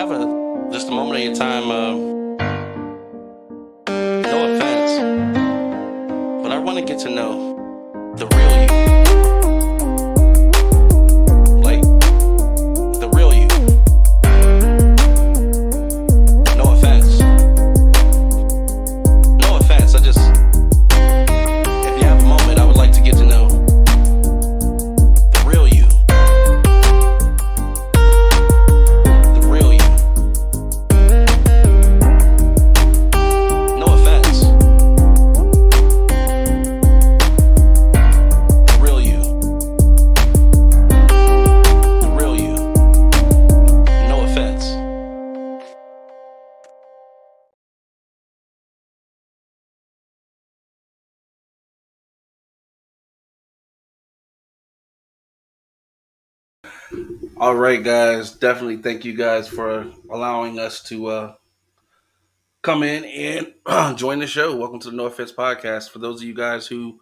have just a moment of your time. No offense, but I want to get to know the real you, like the real you. No offense, no offense. If you have a moment, I would like to get to know the real you, the real you. No offense, the real you, the real you. No offense. All right, guys. Definitely thank you guys for allowing us to come in and join the show. Welcome to the No Offense Podcast. For those of you guys who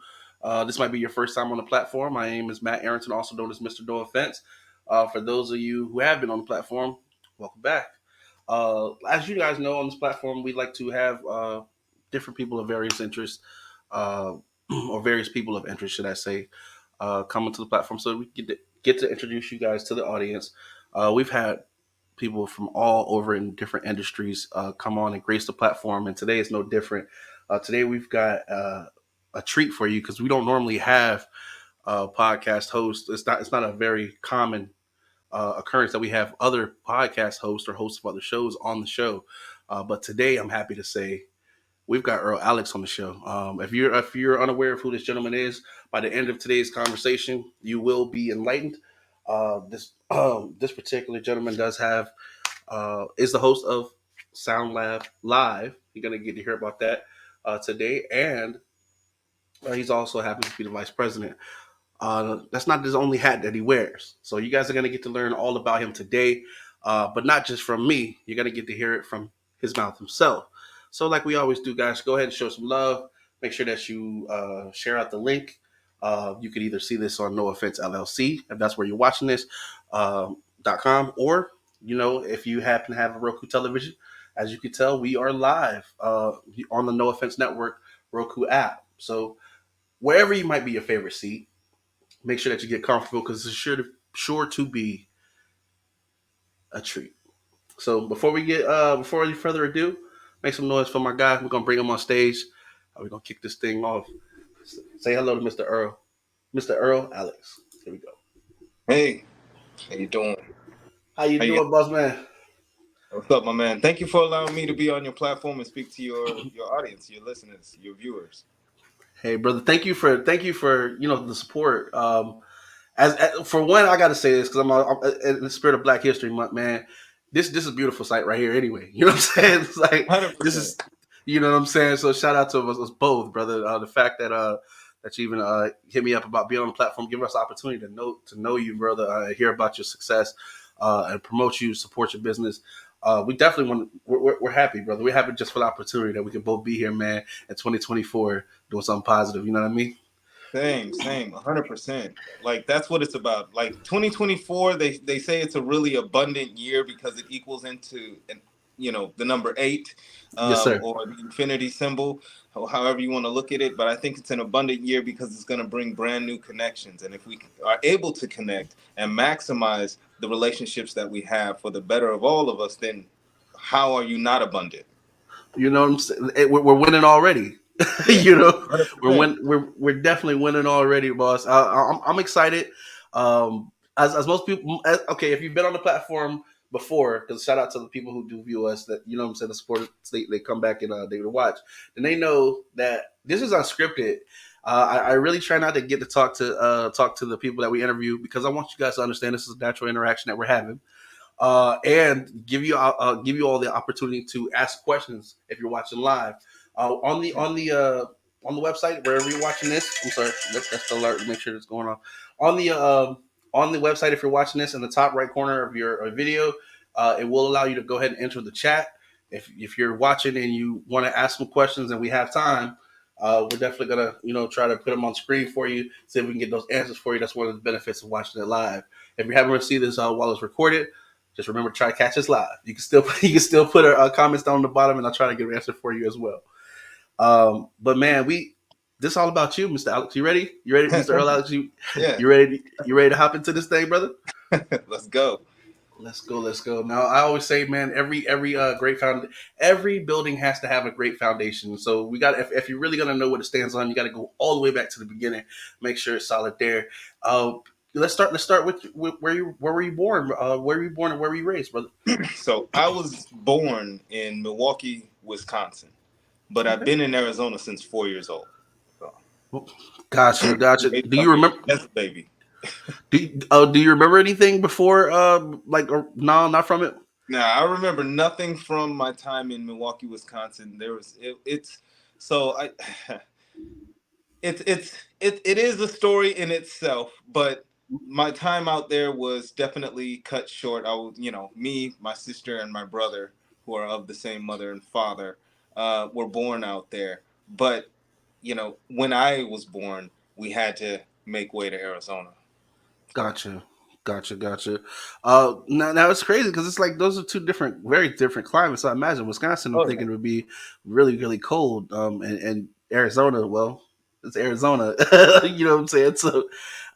this might be your first time on the platform, my name is Matt Arrington, also known as Mr. No Offense. For those of you who have been on the platform, welcome back. As you guys know, on this platform, we like to have different people of various interests, or various people of interest, should I say, coming to the platform so we get to introduce you guys to the audience. We've had people from all over in different industries come on and grace the platform, and today is no different. Today we've got a treat for you because we don't normally have podcast hosts. It's not a very common occurrence that we have other podcast hosts or hosts of other shows on the show. But today I'm happy to say we've got Earl Alex on the show. If you're unaware of who this gentleman is, by the end of today's conversation, you will be enlightened. This particular gentleman is the host of Sound Lab Live. You're gonna get to hear about that today, and he's also happens to be the vice president. That's not his only hat that he wears. So you guys are gonna get to learn all about him today, but not just from me. You're gonna get to hear it from his mouth himself. So, like we always do, guys, go ahead and show some love. Make sure that you share out the link. You could either see this on No Offense LLC, if that's where you're watching this, .com, or if you happen to have a Roku television, as you can tell, we are live on the No Offense Network Roku app. So wherever you might be your favorite seat, make sure that you get comfortable because it's sure to be a treat. So before any further ado, make some noise for my guy. We're gonna bring him on stage. We're gonna kick this thing off. Say hello to Mr. Earl Alex. Here we go. Hey, how you doing? How you doing, boss man? What's up, my man? Thank you for allowing me to be on your platform and speak to your audience, your listeners, your viewers. Hey, brother. Thank you for the support. As for one, I got to say this because I'm in the spirit of Black History Month, man. This is a beautiful site right here. Anyway, you know what I'm saying? It's like 100%. This is, you know what I'm saying. So shout out to us both, brother. The fact that you even hit me up about being on the platform, give us the opportunity to know you, brother. Hear about your success and promote you, support your business. We definitely we're happy, brother. We're happy just for the opportunity that we can both be here, man, in 2024 doing something positive. You know what I mean? Same, 100%. Like that's what it's about. Like 2024, they say it's a really abundant year because it equals into the number 8, Yes, sir. or the infinity symbol, however you want to look at it. But I think it's an abundant year because it's going to bring brand new connections. And if we are able to connect and maximize the relationships that we have for the better of all of us, then how are you not abundant? You know what I'm saying? We're winning already. We're definitely winning already, boss. I'm excited. As most people, okay, if you've been on the platform before, because shout out to the people who do view us, that what I'm saying, the support, they come back and they watch, and they know that this is unscripted. I really try not to get to talk to the people that we interview because I want you guys to understand this is a natural interaction that we're having. And give you all the opportunity to ask questions if you're watching live on the website wherever you're watching this. I'm sorry, that's the alert to make sure it's going on the website. If you're watching this in the top right corner of your video, it will allow you to go ahead and enter the chat. If you're watching and you want to ask some questions and we have time, we're definitely gonna try to put them on screen for you, see if we can get those answers for you. That's one of the benefits of watching it live. If you're having to see this while it's recorded, Just remember to try to catch us live. You can still you can still put comments down the bottom, and I'll try to get an answer for you as well. But man, we this all about you, Mr. Alex. You ready? You ready, Mr. Earl Alex? Yeah, You ready? You ready to hop into this thing, brother? let's go. Let's go. Let's go. Now, I always say, man, every building has to have a great foundation. So we got if you're really gonna know what it stands on, you got to go all the way back to the beginning. Make sure it's solid there. Uh, let's start. Let's start with where were you born? Where were you born and where were you raised, brother? So I was born in Milwaukee, Wisconsin, but I've Okay. been in Arizona since 4 years old. So Gotcha. Gotcha. raised Do up you here remember? as a baby. Do you remember anything before? No, not from it. Now I remember nothing from my time in Milwaukee, Wisconsin. It's so I it is a story in itself, but my time out there was definitely cut short. I was, me, my sister, and my brother, who are of the same mother and father, were born out there. But when I was born, we had to make way to Arizona. So Gotcha. Gotcha. Now it's crazy because it's like those are two different, very different climates. I imagine Wisconsin, I'm oh yeah, thinking would be really, really cold. And Arizona, well, it's Arizona. You know what I'm saying? So,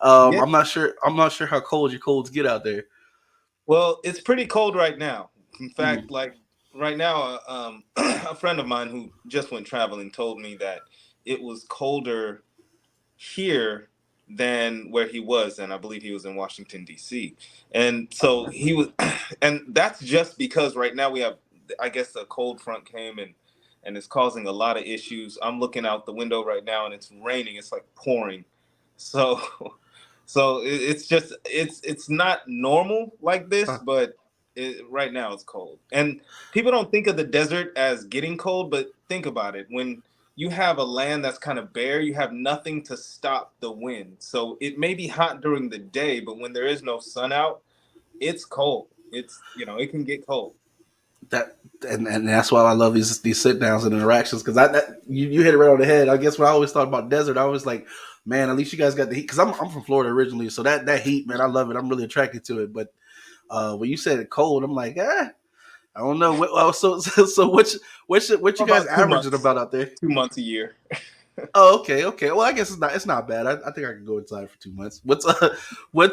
yeah. I'm not sure. I'm not sure how cold your colds get out there. Well, it's pretty cold right now. In Mm, fact, like right now, a friend of mine who just went traveling told me that it was colder here than where he was, and I believe he was in Washington D.C. And so okay. he was, and that's just because right now we have, I guess, a cold front came and it's causing a lot of issues. I'm looking out the window right now and it's raining. It's like pouring. So, so it's just it's not normal like this, Uh, but right now it's cold. And people don't think of the desert as getting cold, but think about it when you have a land that's kind of bare, you have nothing to stop the wind. So it may be hot during the day, but when there is no sun out, it's cold. It can get cold. that and that's why I love these sit downs and interactions because you hit it right on the head. I guess when I always thought about desert, I was like, man, at least you guys got the heat because I'm from Florida originally, so that heat, man, I love it. I'm really attracted to it. But when you said it cold, I'm like, I don't know. So what you guys About two averaging months, about out there? 2 months a year. Oh, okay. Well, I guess it's not bad. I think I can go inside for 2 months. What's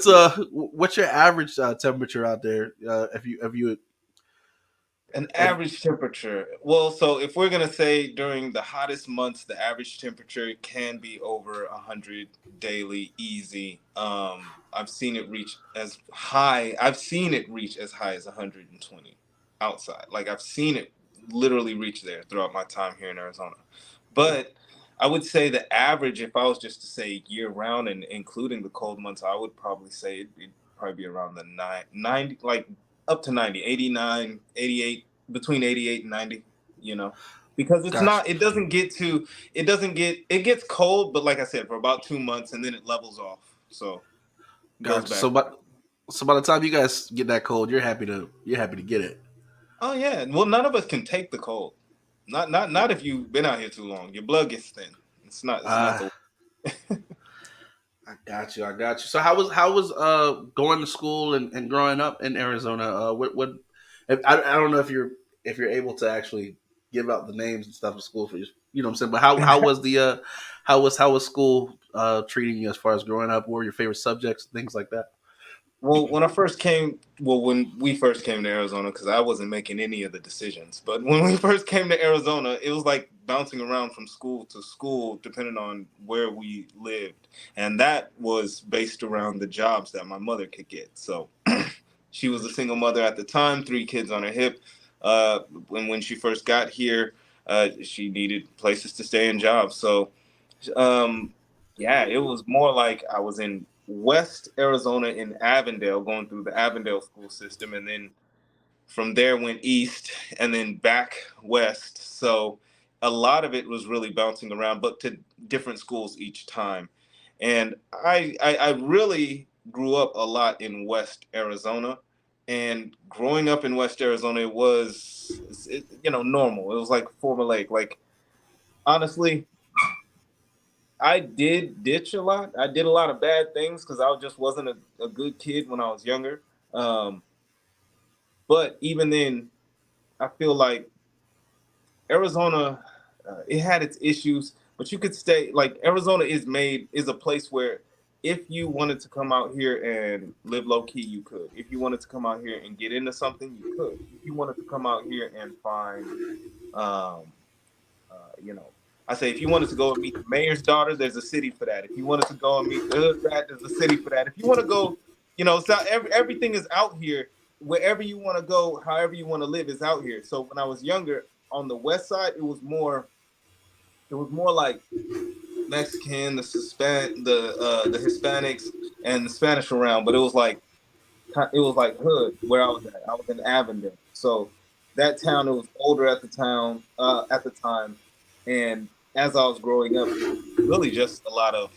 your average temperature out there? If you An if average temperature. Well, so if we're gonna say during the hottest months, the average temperature can be over 100 daily, easy. I've seen it reach as high. I've seen it reach as high as 120 outside. Like I've seen it literally reach there throughout my time here in Arizona. But I would say the average, if I was just to say year round and including the cold months, I would probably say it'd probably be around the 90, like up to 90, 89, 88, between 88 and 90, because it's gotcha, not, it gets cold, but like I said, for about 2 months and then it levels off. So it goes gotcha. back. So by the time you guys get that cold, you're happy to get it. Oh yeah. Well, none of us can take the cold. Not if you've been out here too long. Your blood gets thin. It's not Uh, the I got you. I got you. So how was going to school and growing up in Arizona? What I don't know if you're able to actually give out the names and stuff of school for you know what I'm saying. But how was the how was school treating you as far as growing up? What were your favorite subjects, things like that? When we first came to Arizona, because I wasn't making any of the decisions, but when we first came to Arizona, it was like bouncing around from school to school, depending on where we lived. And that was based around the jobs that my mother could get. So she was a single mother at the time, 3 kids on her hip. When she first got here, she needed places to stay and jobs. So um, yeah, it was more like I was in West Arizona in Avondale, going through the Avondale school system, and then from there went east and then back west. So a lot of it was really bouncing around, but to different schools each time. And I really grew up a lot in West Arizona. And growing up in West Arizona, it was, normal. It was like formulaic. Like, honestly, I did ditch a lot. I did a lot of bad things because I just wasn't a good kid when I was younger. Um, But even then, I feel like Arizona, it had its issues, but you could stay. Like Arizona is a place where if you wanted to come out here and live low key, you could. If you wanted to come out here and get into something, you could. If you wanted to come out here and find, um, you know, I say if you wanted to go and meet the mayor's daughter, there's a city for that. If you wanted to go and meet the hood rat, there's a city for that. If you want to go, so everything is out here. Wherever you want to go, however you want to live is out here. So when I was younger, on the west side, it was more like Mexican, the Hispanics, and the Spanish around. But it was like hood where I was at. I was in Avondale, so that town, it was older at the time, and as I was growing up, it was really just a lot of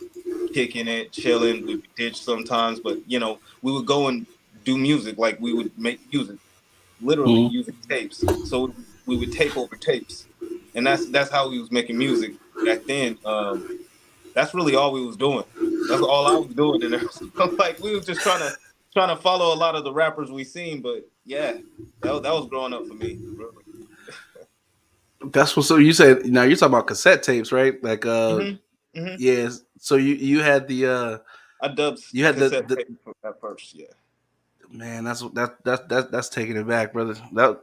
kicking it, chilling. We would ditch sometimes, but we would go and do music. Like we would make music, literally Mhm. using tapes. So we would tape over tapes, and that's how we was making music back then. That's really all we was doing. That's all I was doing in there. So, like we was just trying to follow a lot of the rappers we seen, but yeah, that was growing up for me, really. That's what. So you said now you're talking about cassette tapes, right? Like, hmm hmm yes. So you had the I dubbed you had cassette the tape at first, yeah. man. That's taking it back, brother. That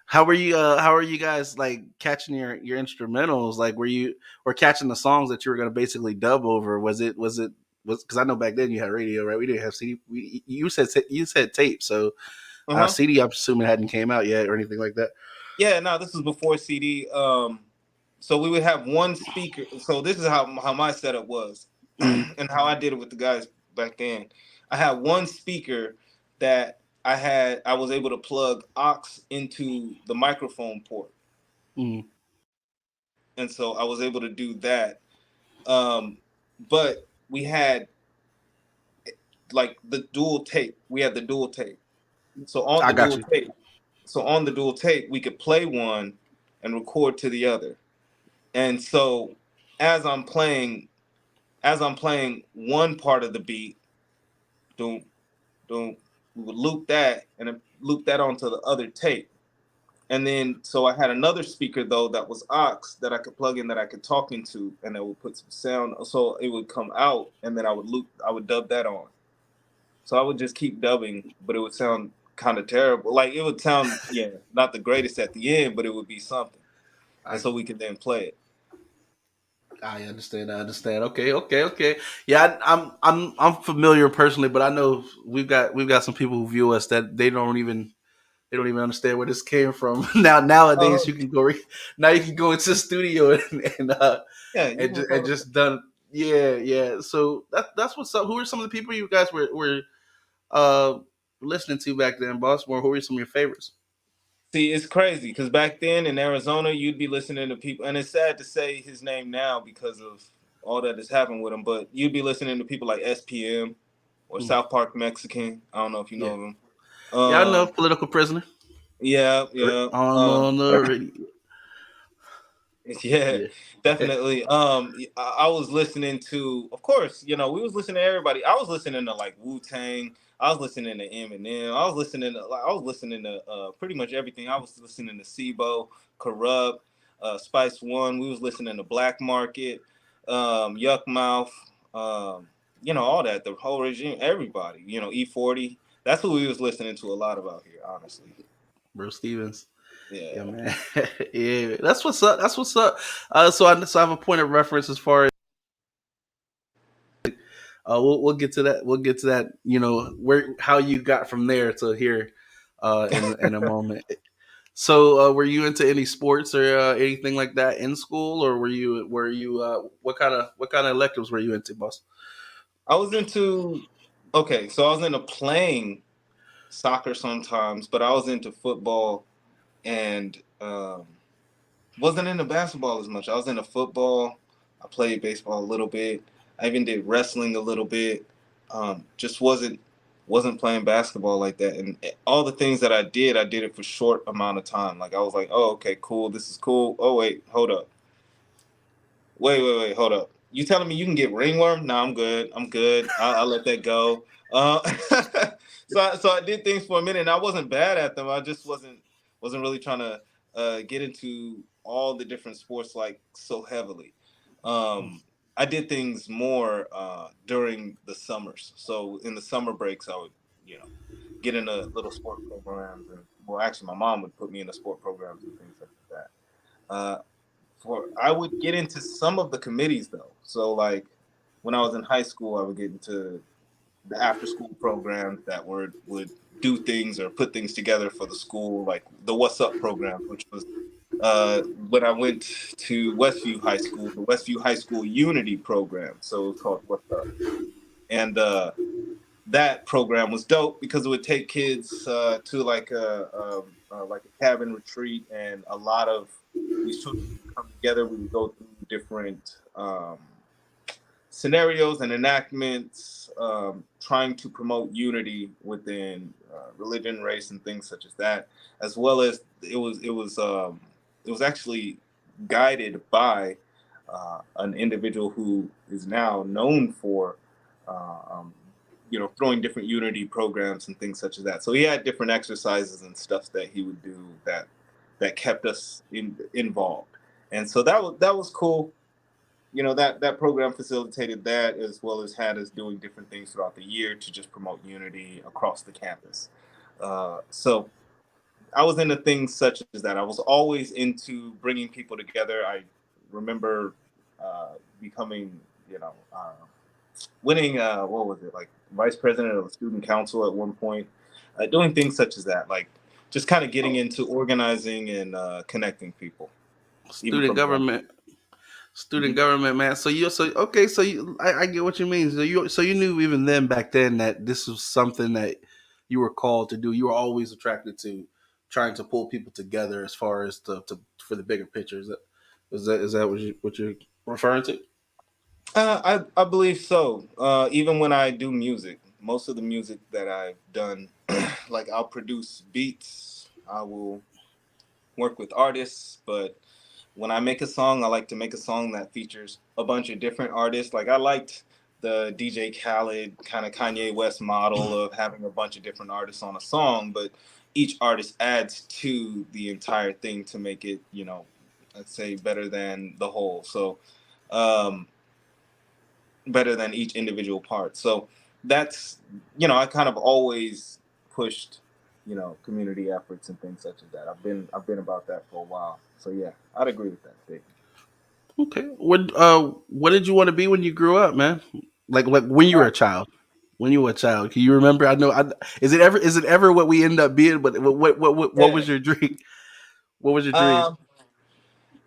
how are you guys like catching your instrumentals? Like, were catching the songs that you were gonna basically dub over? Was because I know back then you had radio, right? We didn't have CD. You said tape, so Uh huh. CD I'm assuming hadn't came out yet or anything like that. Yeah, no, this was before CD. So we would have one speaker. So this is how my setup was, Mm, and how I did it with the guys back then. I had one speaker that I was able to plug aux into the microphone port, mm, and so I was able to do that. Um, but we had like the dual tape. We had the dual tape. So on I the got dual you. tape, we could play one and record to the other. And so as I'm playing, one part of the beat, doom, doom, we would loop that and then loop that onto the other tape. And then so I had another speaker though that was aux that I could plug in, that I could talk into, and that would put some sound, so it would come out, and then I would dub that on. So I would just keep dubbing, but it would sound kind of terrible. Like it would sound, yeah, not the greatest at the end, but it would be something. And I so we could then play it. I understand. I understand. Okay. Okay. Okay. Yeah, I'm familiar personally, but I know we've got some people who view us that they don't even understand where this came from. Nowadays Oh, you can go now you can go into the studio yeah, you can and record. just done. Yeah. Yeah. So that's what's up. Who are some of the people you guys were uh listening to back then, boss? Who are some of your favorites? See, it's crazy because back then in Arizona, you'd be listening to people, and it's sad to say his name now because of all that has happened with him. But you'd be listening to people like SPM or Mm, South Park Mexican. I don't know if you yeah. know of him. Yeah, I know Um, political prisoner. yeah, yeah. On the radio. Yeah, Yeah. definitely. I was listening to, of course, we was listening to everybody. I was listening to like Wu Tang. I was listening to Eminem. I was listening to pretty much everything. I was listening to Sibo, Corrupt, Spice One. We was listening to Black Market, Yuck Mouth, all that. The whole regime, everybody. E40. That's who we was listening to a lot about here, honestly. Bro Stevens. Yeah, Yeah. man. Yeah, that's what's up. That's what's up. So I have a point of reference as far as we'll get to that. We'll get to that. You know where how you got from there to here in a moment. So were you into any sports or anything like that in school, or were you what kind of electives were you into, boss? I was into Okay, so I was into playing soccer sometimes, but I was into football and wasn't into basketball as much. I was into football. I played baseball a little bit. I even did wrestling a little bit. Just wasn't playing basketball like that. And all the things that I did it for short amount of time. Like I was like, oh, okay, cool. This is cool. Oh wait, hold up. Wait, hold up. You telling me you can get ringworm? No, I'm good. I'm good. I'll let that go. So I did things for a minute, and I wasn't bad at them. I just wasn't really trying to get into all the different sports like so heavily. Um, I did things more during the summers. So in the summer breaks, I would, you know, get into little sport programs, and well, actually, my mom would put me in the sport programs and things such as that. Uh, for I would get into some of the committees though. So like when I was in high school, I would get into the after school programs that would do things or put things together for the school, like the What's Up program, which was when I went to Westview High School, the Westview High School Unity program. So it was called What's Up, and that program was dope because it would take kids to like a cabin retreat, and a lot of these children would come together. We would go through different scenarios and enactments, trying to promote unity within religion, race, and things such as that, as well as it was actually guided by an individual who is now known for uh, um, throwing different unity programs and things such as that. So he had different exercises and stuff that he would do that kept us involved, and so that was cool. That program facilitated that, as well as had us doing different things throughout the year to just promote unity across the campus. So I was into things such as that. I was always into bringing people together. I remember becoming, winning, what was it, like vice president of the student council at one point, doing things such as that, like just kind of getting into organizing and connecting people, even Student from a young government. age. Student government, man. I get what you mean. So you knew even then back then that this was something that you were called to do. You were always attracted to trying to pull people together as far as for the bigger picture. Is that what you're referring to? I believe so. Even when I do music, most of the music that I've done, like I'll produce beats, I will work with artists, but when I make a song, I like to make a song that features a bunch of different artists. Like I liked the DJ Khaled kind of Kanye West model of having a bunch of different artists on a song, but each artist adds to the entire thing to make it, let's say better than the whole. So, um, better than each individual part. So that's, I kind of always pushed, community efforts and things such as that. I've been about that for a while. So yeah, I'd agree with that statement. Okay. What did you want to be when you grew up, man? Like when you were a child. When you were a child, can you remember? I know. Is it ever what we end up being? But what Yeah. was your dream? What was your dream? Um,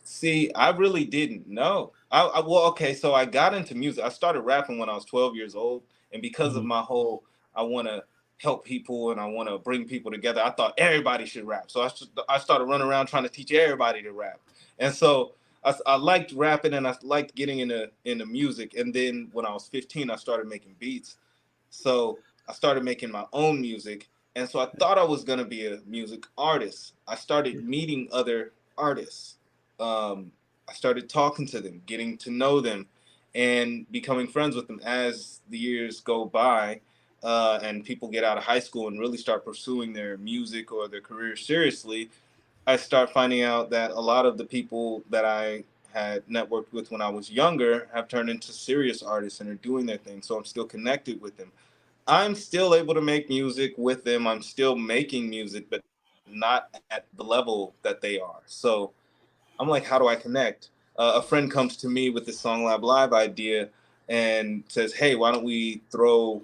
See, I really didn't know. Well, okay, so I got into music. I started rapping when I was 12 years old, and because of Mhm. my whole, I want to help people and I want to bring people together. I thought everybody should rap, so I started running around trying to teach everybody to rap, and so I liked rapping and I liked getting into music. And then when I was 15, I started making beats. So I started making my own music. And so I thought I was going to be a music artist. I started meeting other artists. I started talking to them, getting to know them, and becoming friends with them as the years go by. And people get out of high school and really start pursuing their music or their career seriously. I start finding out that a lot of the people that I had networked with when I was younger have turned into serious artists and are doing their thing. So I'm still connected with them. I'm still able to make music with them. I'm still making music, but not at the level that they are. So I'm like, how do I connect? A friend comes to me with the Song Lab Live idea and says, hey, why don't we throw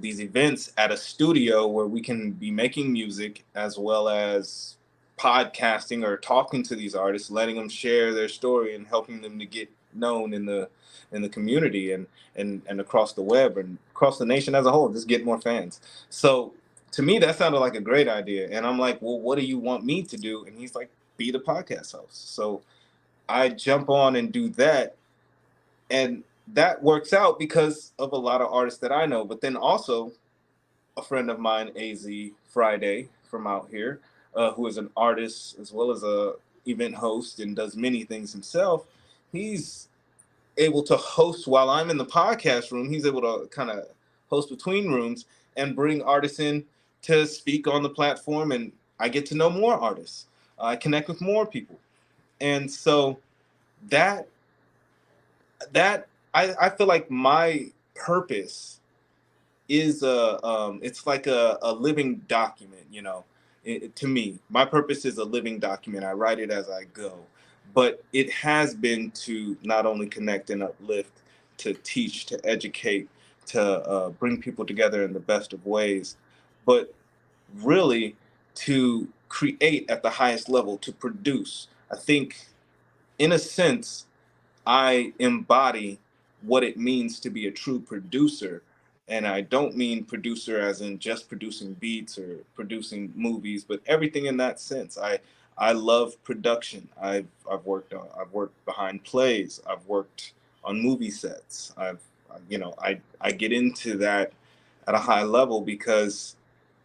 these events at a studio where we can be making music as well as podcasting or talking to these artists, letting them share their story and helping them to get known in the community and across the web and across the nation as a whole, just get more fans. So to me that sounded like a great idea, and I'm like, well, what do you want me to do? And he's like, be the podcast host. So I jump on and do that, and that works out because of a lot of artists that I know. But then also a friend of mine, Az Friday from out here, who is an artist as well as a event host and does many things himself. He's able to host while I'm in the podcast room. He's able to kind of host between rooms, and bring artists in to speak on the platform, and I get to know more artists. I connect with more people, and so that I feel like my purpose is it's like a living document, you know. To me, my purpose is a living document. I write it as I go, but it has been to not only connect and uplift, to teach, to educate, to bring people together in the best of ways, but really to create at the highest level, to produce. I think, in a sense, I embody what it means to be a true producer. And I don't mean producer as in just producing beats or producing movies, but everything in that sense. I love production. I've worked behind plays. I've worked on movie sets. I get into that at a high level because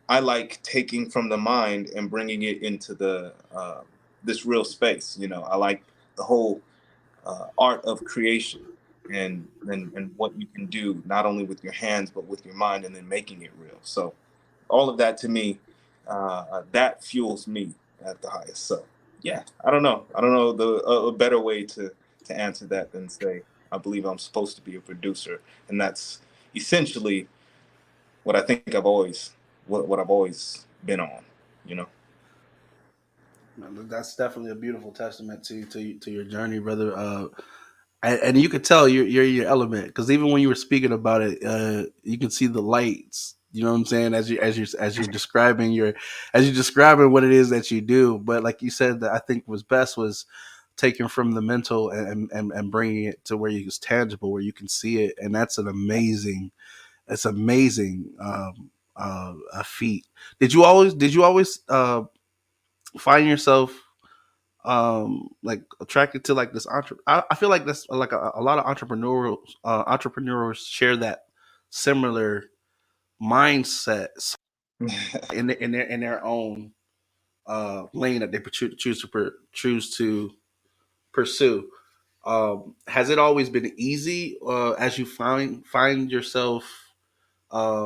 I like taking from the mind and bringing it into the this real space. You know, I like the whole art of creation, and what you can do not only with your hands but with your mind, and then making it real. So all of that to me, that fuels me at the highest. So yeah, I don't know a better way to answer that than say I believe I'm supposed to be a producer, and that's essentially what I think what I've always been on, you know. That's definitely a beautiful testament to your journey, brother. And you could tell you're in your element because even when you were speaking about it, you can see the lights. You know what I'm saying as you're describing what it is that you do. But like you said, that I think was best was taken from the mental and bringing it to where it's tangible, where you can see it, and that's an amazing. It's amazing. A feat. Did you always find yourself like attracted to like this I feel like that's like a lot of entrepreneurs share that similar mindset in their own lane that they choose to pursue. Has it always been easy as you find yourself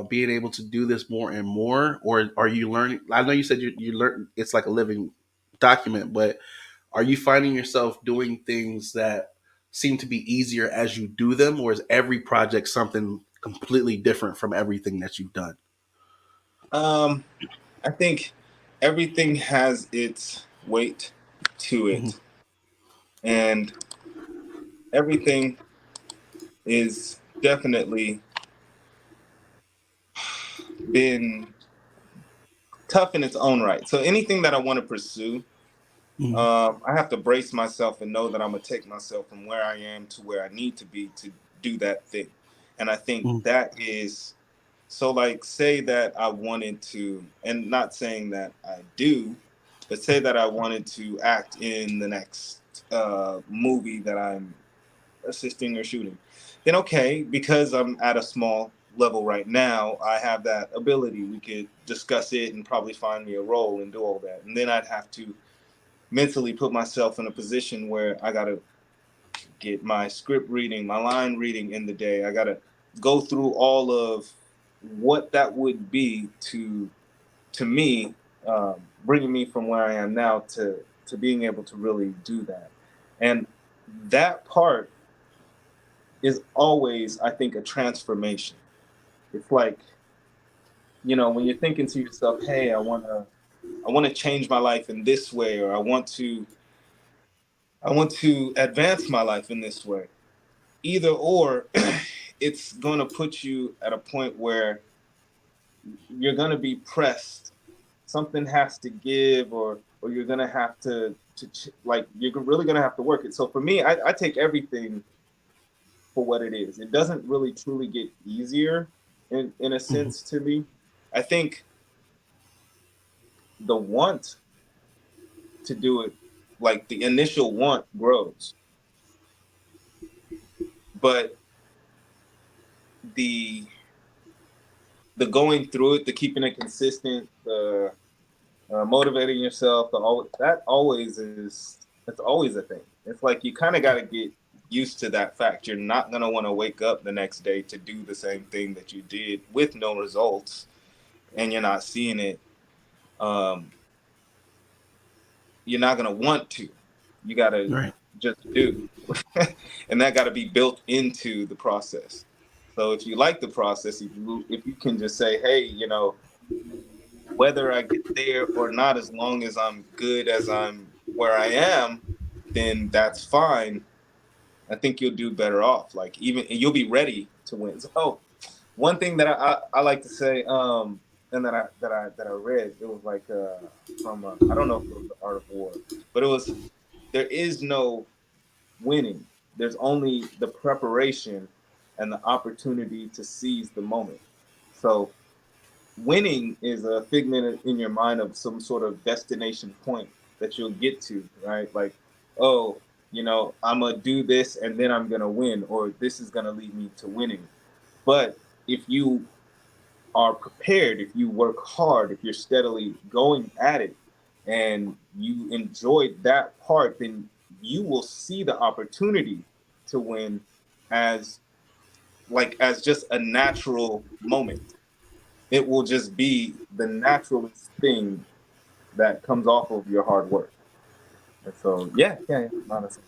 being able to do this more and more, or are you learning? I know you said you learn it's like a living document, but are you finding yourself doing things that seem to be easier as you do them, or is every project something completely different from everything that you've done? um I think everything has its weight to Hmm. it, and everything is definitely been tough in its own right. So anything that I want to pursue, Hmm. I have to brace myself and know that I'm gonna take myself from where I am to where I need to be to do that thing. And I think Hmm. that is so. Like, say that I wanted to, and not saying that I do, but say that I wanted to act in the next movie that I'm assisting or shooting, then okay, because I'm at a small level right now, I have that ability. We could discuss it and probably find me a role and do all that. And then I'd have to mentally put myself in a position where I got to get my script reading, my line reading in the day. I got to go through all of what that would be to me, bringing me from where I am now to being able to really do that. And that part is always, I think, a transformation. It's like, you know, when you're thinking to yourself, hey, I want to change my life in this way, or I want to advance my life in this way. Either or, it's going to put you at a point where you're going to be pressed. Something has to give, or you're going to have like, you're really going to have to work it. So for me, I take everything for what it is. It doesn't really truly get easier in a Hmm. sense to me. I think the want to do it, like the initial want grows, but the the going through it, the keeping it consistent, the motivating yourself, that always is, it's always a thing. It's like you kind of got to get. used to that fact. You're not going to want to wake up the next day to do the same thing that you did with no results, and you're not seeing it. Um, you're not going to want to. You got to Right. just do. And that got to be built into the process. So if you like the process, if you can just say, hey, whether I get there or not, as long as I'm good as I'm where I am, then that's fine. I think you'll do better off. Like even you'll be ready to win. So, oh, one thing that I like to say, and that I read, it was like from I don't know if it was the Art of War, but it was there is no winning. There's only the preparation and the opportunity to seize the moment. So winning is a figment in your mind of some sort of destination point that you'll get to, right? Like, oh, I'm gonna do this and then I'm gonna win, or this is gonna lead me to winning. But if you are prepared, if you work hard, if you're steadily going at it, and you enjoy that part, then you will see the opportunity to win as as just a natural moment. It will just be the naturalest thing that comes off of your hard work. And so, yeah, honestly.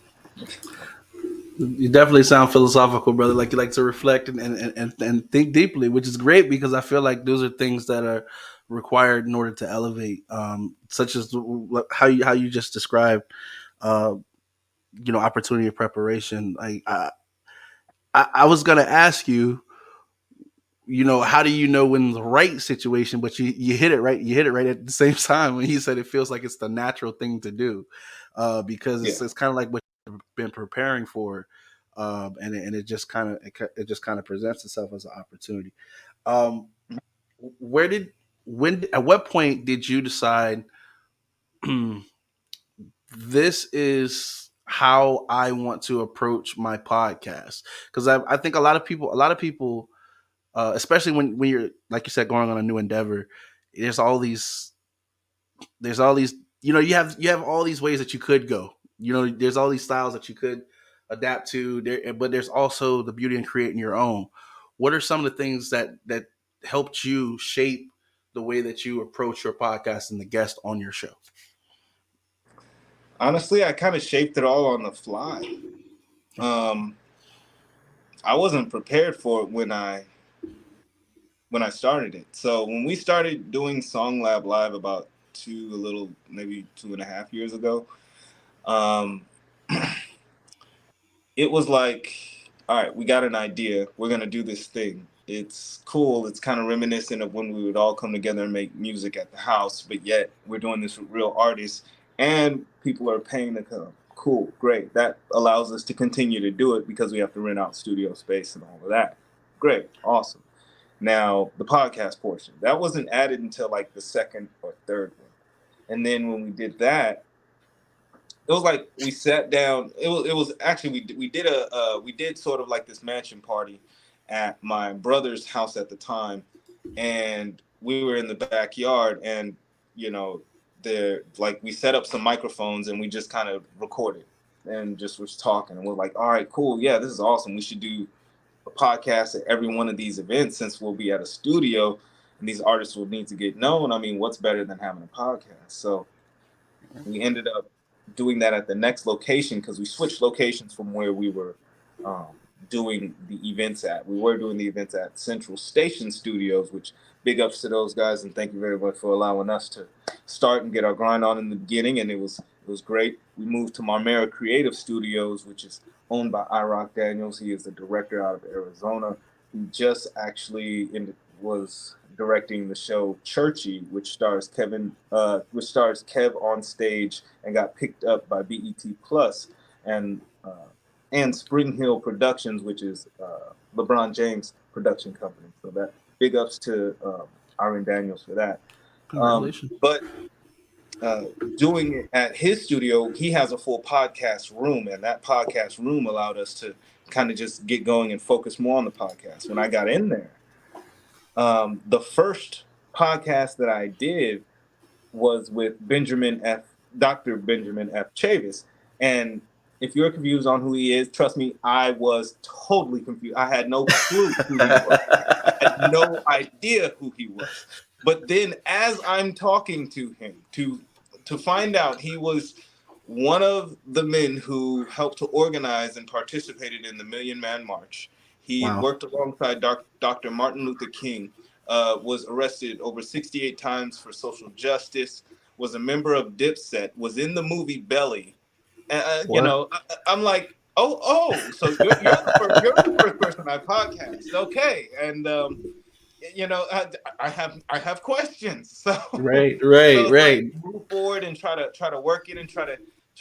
You definitely sound philosophical, brother. Like you like to reflect and think deeply, which is great because I feel like those are things that are required in order to elevate, such as how you just described, uh, opportunity of preparation. Like I was gonna ask you, how do you know when the right situation, but you hit it right. You hit it right at the same time when you said it feels like it's the natural thing to do, because Yeah. it's kind of like what you've been preparing for, and it just kind of it just kind of presents itself as an opportunity. Um, where did when at what point did you decide this is how I want to approach my podcast? Because I think a lot of people especially when you're like you said going on a new endeavor, there's all these there's all these you have all these ways that you could go. There's all these styles that you could adapt to there, but there's also the beauty in creating your own. What are some of the things that helped you shape the way that you approach your podcast and the guest on your show? Honestly, I kind of shaped it all on the fly. Um, I wasn't prepared for it when I started it. So when we started doing Song Lab Live about a little maybe 2.5 years ago, um, it was like, all right, we got an idea. We're gonna do this thing. It's cool. It's kind of reminiscent of when we would all come together and make music at the house, but yet we're doing this with real artists, and people are paying to come. Cool, great. That allows us to continue to do it because we have to rent out studio space and all of that. Great, awesome. Now the podcast portion that wasn't added until like the second or third one, and then when we did that, it was like we sat down. It was actually we did sort of like this mansion party at my brother's house at the time, and we were in the backyard, and you know there like we set up some microphones and we just kind of recorded and just was talking, and we're like, all right, cool, yeah, this is awesome. We should do a podcast at every one of these events since we'll be at a studio and these artists will need to get known. I mean, what's better than having a podcast? So we ended up doing that at the next location because we switched locations from where we were um, doing the events at. We were doing the events at Central Station Studios, which big ups to those guys and thank you very much for allowing us to start and get our grind on in the beginning. And it was great. We moved to Marmera Creative Studios, which is owned by iRock Daniels. He is the director out of Arizona. He just actually was directing the show Churchy, which stars Kev on stage and got picked up by BET Plus and Spring Hill Productions, which is LeBron James production company. So that big ups to Aaron Daniels for that. Congratulations. But uh, doing it at his studio, he has a full podcast room, and that podcast room allowed us to kind of just get going and focus more on the podcast. When I got in there, the first podcast that I did was with Dr. Benjamin F. Chavis, and if you're confused on who he is, trust me, I was totally confused. I had no clue who he was. I had no idea who he was. But then, as I'm talking to him to find out he was one of the men who helped to organize and participated in the Million Man March. He Wow. worked alongside Dr. Martin Luther King, was arrested over 68 times for social justice, was a member of Dipset, was in the movie Belly. What? I'm like, so you're the first person I podcast, okay? And I have questions, so Right, right, it's like right. move forward and try to work it and try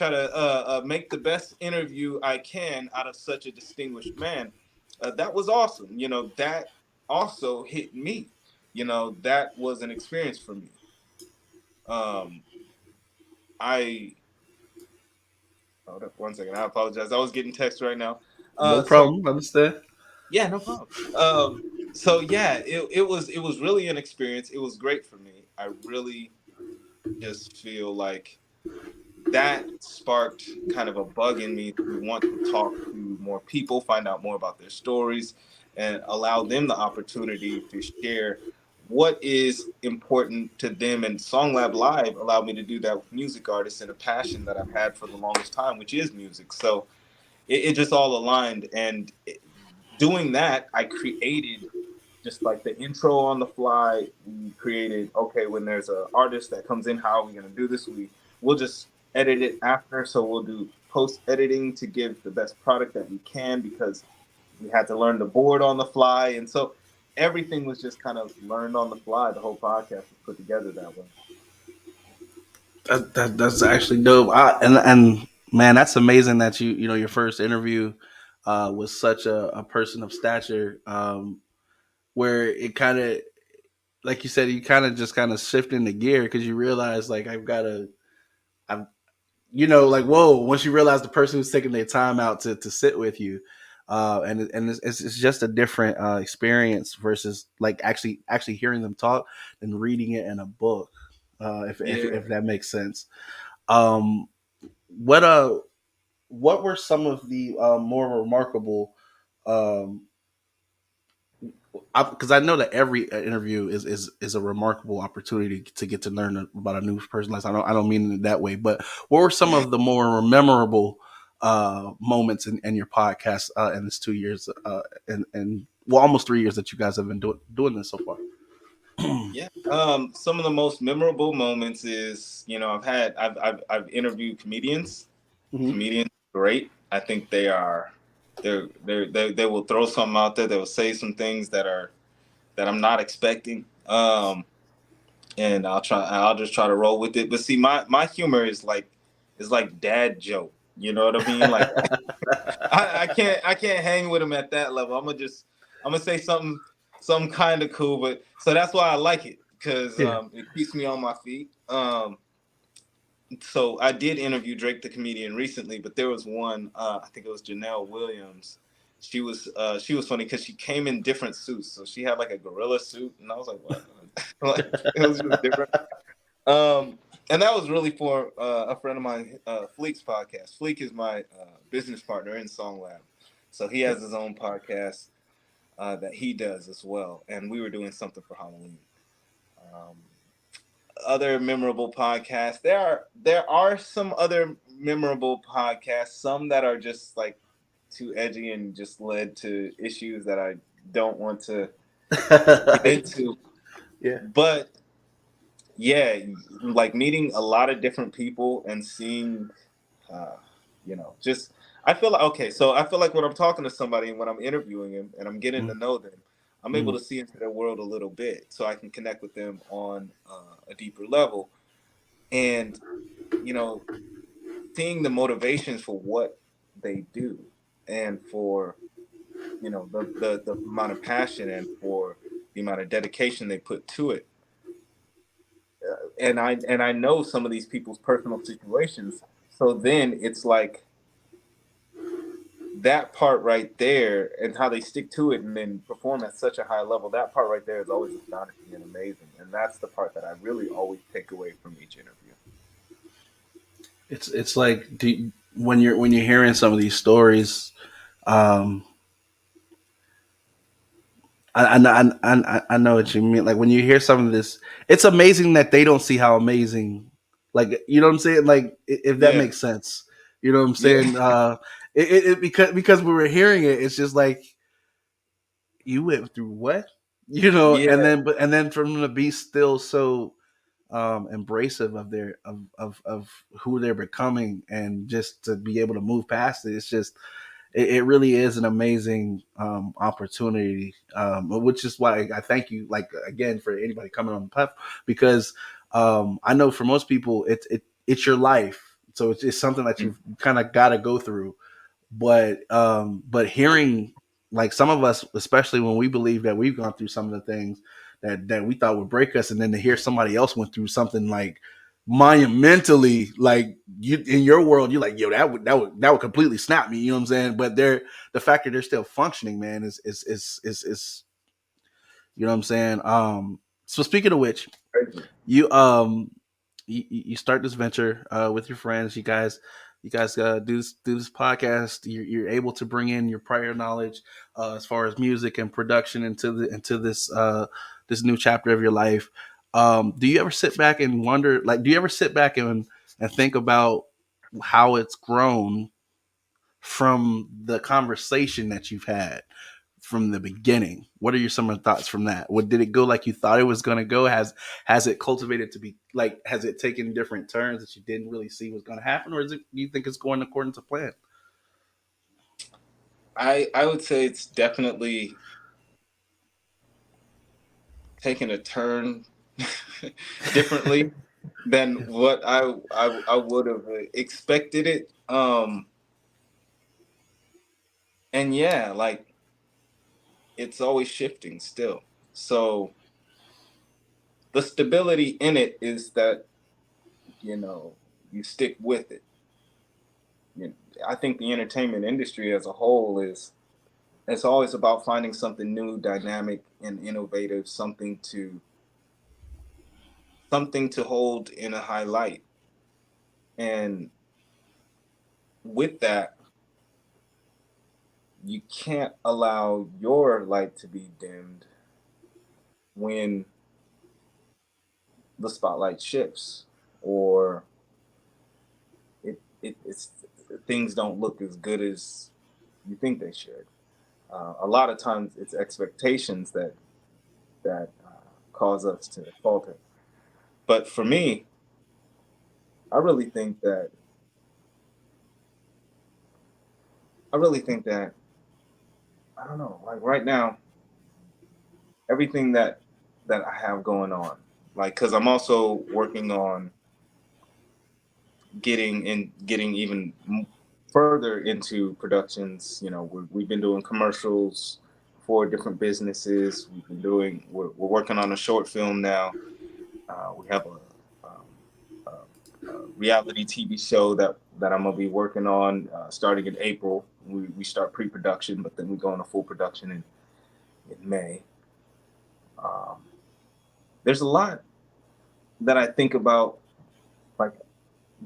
to make the best interview I can out of such a distinguished man. That was awesome. That also hit me. That was an experience for me. Um, I Hold up 1 second. I apologize. I was getting text right now. No So problem. Understand? yeah, no problem. So yeah, it was really an experience. It was great for me. I really just feel like that sparked kind of a bug in me to want to talk to more people, find out more about their stories, and allow them the opportunity to share what is important to them. And Song Lab Live allowed me to do that with music artists and a passion that I've had for the longest time, which is music. So it just all aligned. And doing that, I created just like the intro on the fly. We created, okay, when there's an artist that comes in, how are we going to do this? We'll just edit it after. So we'll do post editing to give the best product that we can, because we had to learn the board on the fly. And so everything was just kind of learned on the fly. The whole podcast was put together that way. That's actually dope. And man, that's amazing that your first interview was such a person of stature, where it kind of, like you said, you kind of just kind of shift into gear because you realize like I'm like, whoa, once you realize the person who's taking their time out to sit with you, and it's just a different experience versus like actually hearing them talk and reading it in a book, if Yeah. that makes sense. um what what were some of the more remarkable, um because I know that every interview is a remarkable opportunity to get to learn about a new person. Like, I don't mean it that way, but what were some of the more memorable moments in your podcast in this 2 years, and well, almost 3 years that you guys have been doing this so far? Yeah. Some of the most memorable moments is, I've interviewed comedians. Hmm. Comedians are great. I think they will throw something out there. They will say some things that I'm not expecting. And I'll just try to roll with it. But see, my humor is like dad joke. You know what I mean? Like I can't hang with them at that level. I'm gonna say something kind of cool, but so that's why I like it, because Yeah. it keeps me on my feet. So I did interview Drake the comedian recently, but there was one, I think it was Janelle Williams. She was funny because she came in different suits. So she had like a gorilla suit, and I was like, what? Like, it was just different. And that was really for a friend of mine, Fleek's podcast. Fleek is my business partner in Song Lab, so he has his own podcast that he does as well. And we were doing something for Halloween. Um, Other memorable podcasts. There are some other memorable podcasts. Some that are just like too edgy and just led to issues that I don't want to get into. Yeah. But yeah, like meeting a lot of different people and seeing, uh, just I feel like, okay. So I feel like when I'm talking to somebody and when I'm interviewing them and I'm getting to know them, I'm able Mm-hmm. to see into their world a little bit, so I can connect with them on a deeper level. And you know, seeing the motivations for what they do, and for the amount of passion, and for the amount of dedication they put to it. And I know some of these people's personal situations. So then it's like that part right there, and how they stick to it and then perform at such a high level. That part right there is always astonishing and amazing. And that's the part that I really always take away from each interview. It's like, when you're hearing some of these stories, um, I know what you mean. Like when you hear some of this, it's amazing that they don't see how amazing, like you know what I'm saying. Like if that Yeah, makes sense, you know what I'm yeah, saying. Because we were hearing it, it's just like you went through what, you know, yeah. and then for them to be still so embracive of of who they're becoming and just to be able to move past it, it's just it really is an amazing opportunity, which is why I thank you, like again, for anybody coming on the platform, because I know for most people it's your life, so it's something that Mm. you've kind of got to go through. But hearing like some of us, especially when we believe that we've gone through some of the things that we thought would break us, and then to hear somebody else went through something like monumentally, like you in your world, you're like, yo, that would completely snap me. You know what I'm saying? But they're the fact that they're still functioning, man, is you know what I'm saying. So speaking of which, you you start this venture with your friends. You guys do this podcast. You're able to bring in your prior knowledge as far as music and production into this this new chapter of your life. Do you ever sit back and wonder, like, do you ever sit back and think about how it's grown from the conversation that you've had from the beginning? What are your some of the thoughts from that? What did it go like you thought it was going to go? Has it cultivated to be like? Has it taken different turns that you didn't really see was going to happen, or is it? Do you think it's going according to plan? I would say it's definitely taken a turn differently than what I would have expected it. And yeah, like it's always shifting still. So the stability in it is that you know you stick with it. You I think the entertainment industry as a whole is it's always about finding something new, dynamic, and innovative, something to hold in a high light. And with that, you can't allow your light to be dimmed when the spotlight shifts or it's things don't look as good as you think they should. A lot of times, it's expectations that cause us to falter. But for me, I really think that I really think that I don't know. Like right now, everything that I have going on, like because I'm also working on getting even further into productions. You know, we've been doing commercials for different businesses. We're working on a short film now. We have a reality TV show that I'm gonna be working on starting in April. We start pre-production, but then we go into full production in May. Um, there's a lot that I think about, like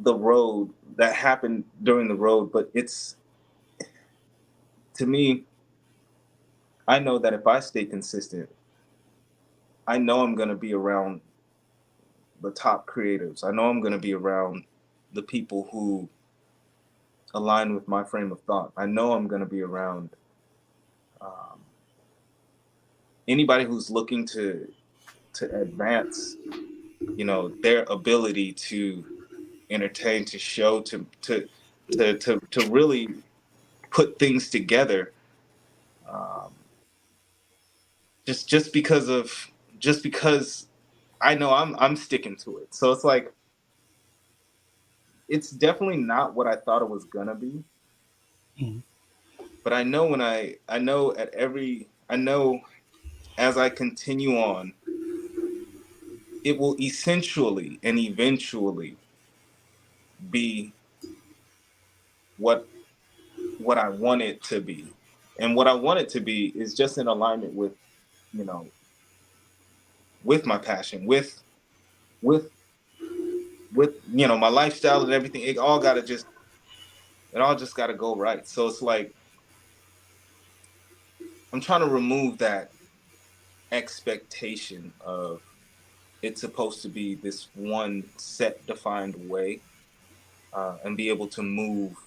the road that happened during the road, but it's to me, I know that if I stay consistent, I know I'm gonna be around the top creatives. I know I'm gonna be around the people who align with my frame of thought. I know I'm gonna be around um, anybody who's looking to advance, their ability to entertain, to show, to really put things together. Um, just because I know I'm sticking to it. So it's like it's definitely not what I thought it was gonna be. Mhm. But I know as I continue on, it will essentially and eventually be what what I want it to be. And what I want it to be is just in alignment you know, with my passion, with my lifestyle and everything. It all gotta just It all just got to go right. So it's like I'm trying to remove that expectation of it's supposed to be this one set defined way, and be able to move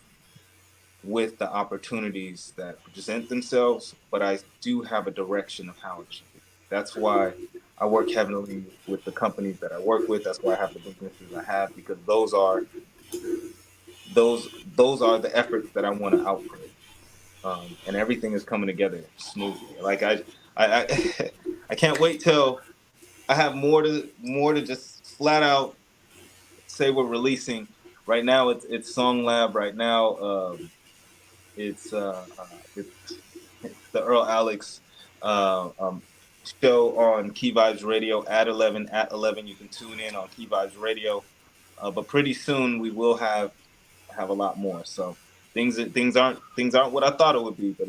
with the opportunities that present themselves, but I do have a direction of how it should be. That's why I work heavily with the companies that I work with. That's why I have the businesses I have, because those are the efforts that I want to output, and everything is coming together smoothly. Like I I can't wait till I have more to just flat out say we're releasing. Right now, it's Song Lab. Right now, it's it's the Earl Alex show on Key Vibes Radio at 11. At 11, you can tune in on Key Vibes Radio. But pretty soon we will have a lot more. So things aren't what I thought it would be, but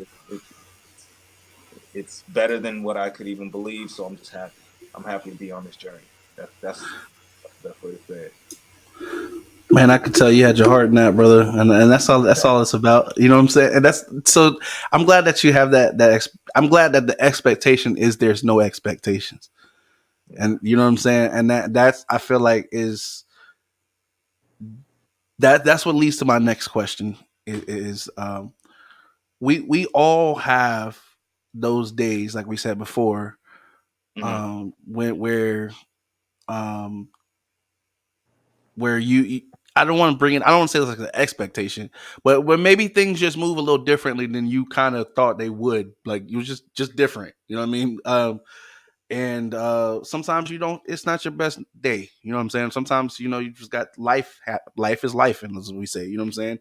it's better than what I could even believe. So I'm just happy. I'm happy to be on this journey. That's the best way to say it. Man, I could tell you had your heart in that, brother, and that's all. That's all it's about. You know what I'm saying? And that's so. I'm glad that you have that. I'm glad that the expectation is there's no expectations, Yeah. and you know what I'm saying. And that's I feel like is that's what leads to my next question. Is we all have those days, like we said before, Hmm. when um where you I don't want to bring it. I don't want to say it's like an expectation, but when maybe things just move a little differently than you kind of thought they would. Like you just different. You know what I mean? And sometimes you don't. It's not your best day. You know what I'm saying? Sometimes you just got life. Life is life, and as we say, you know what I'm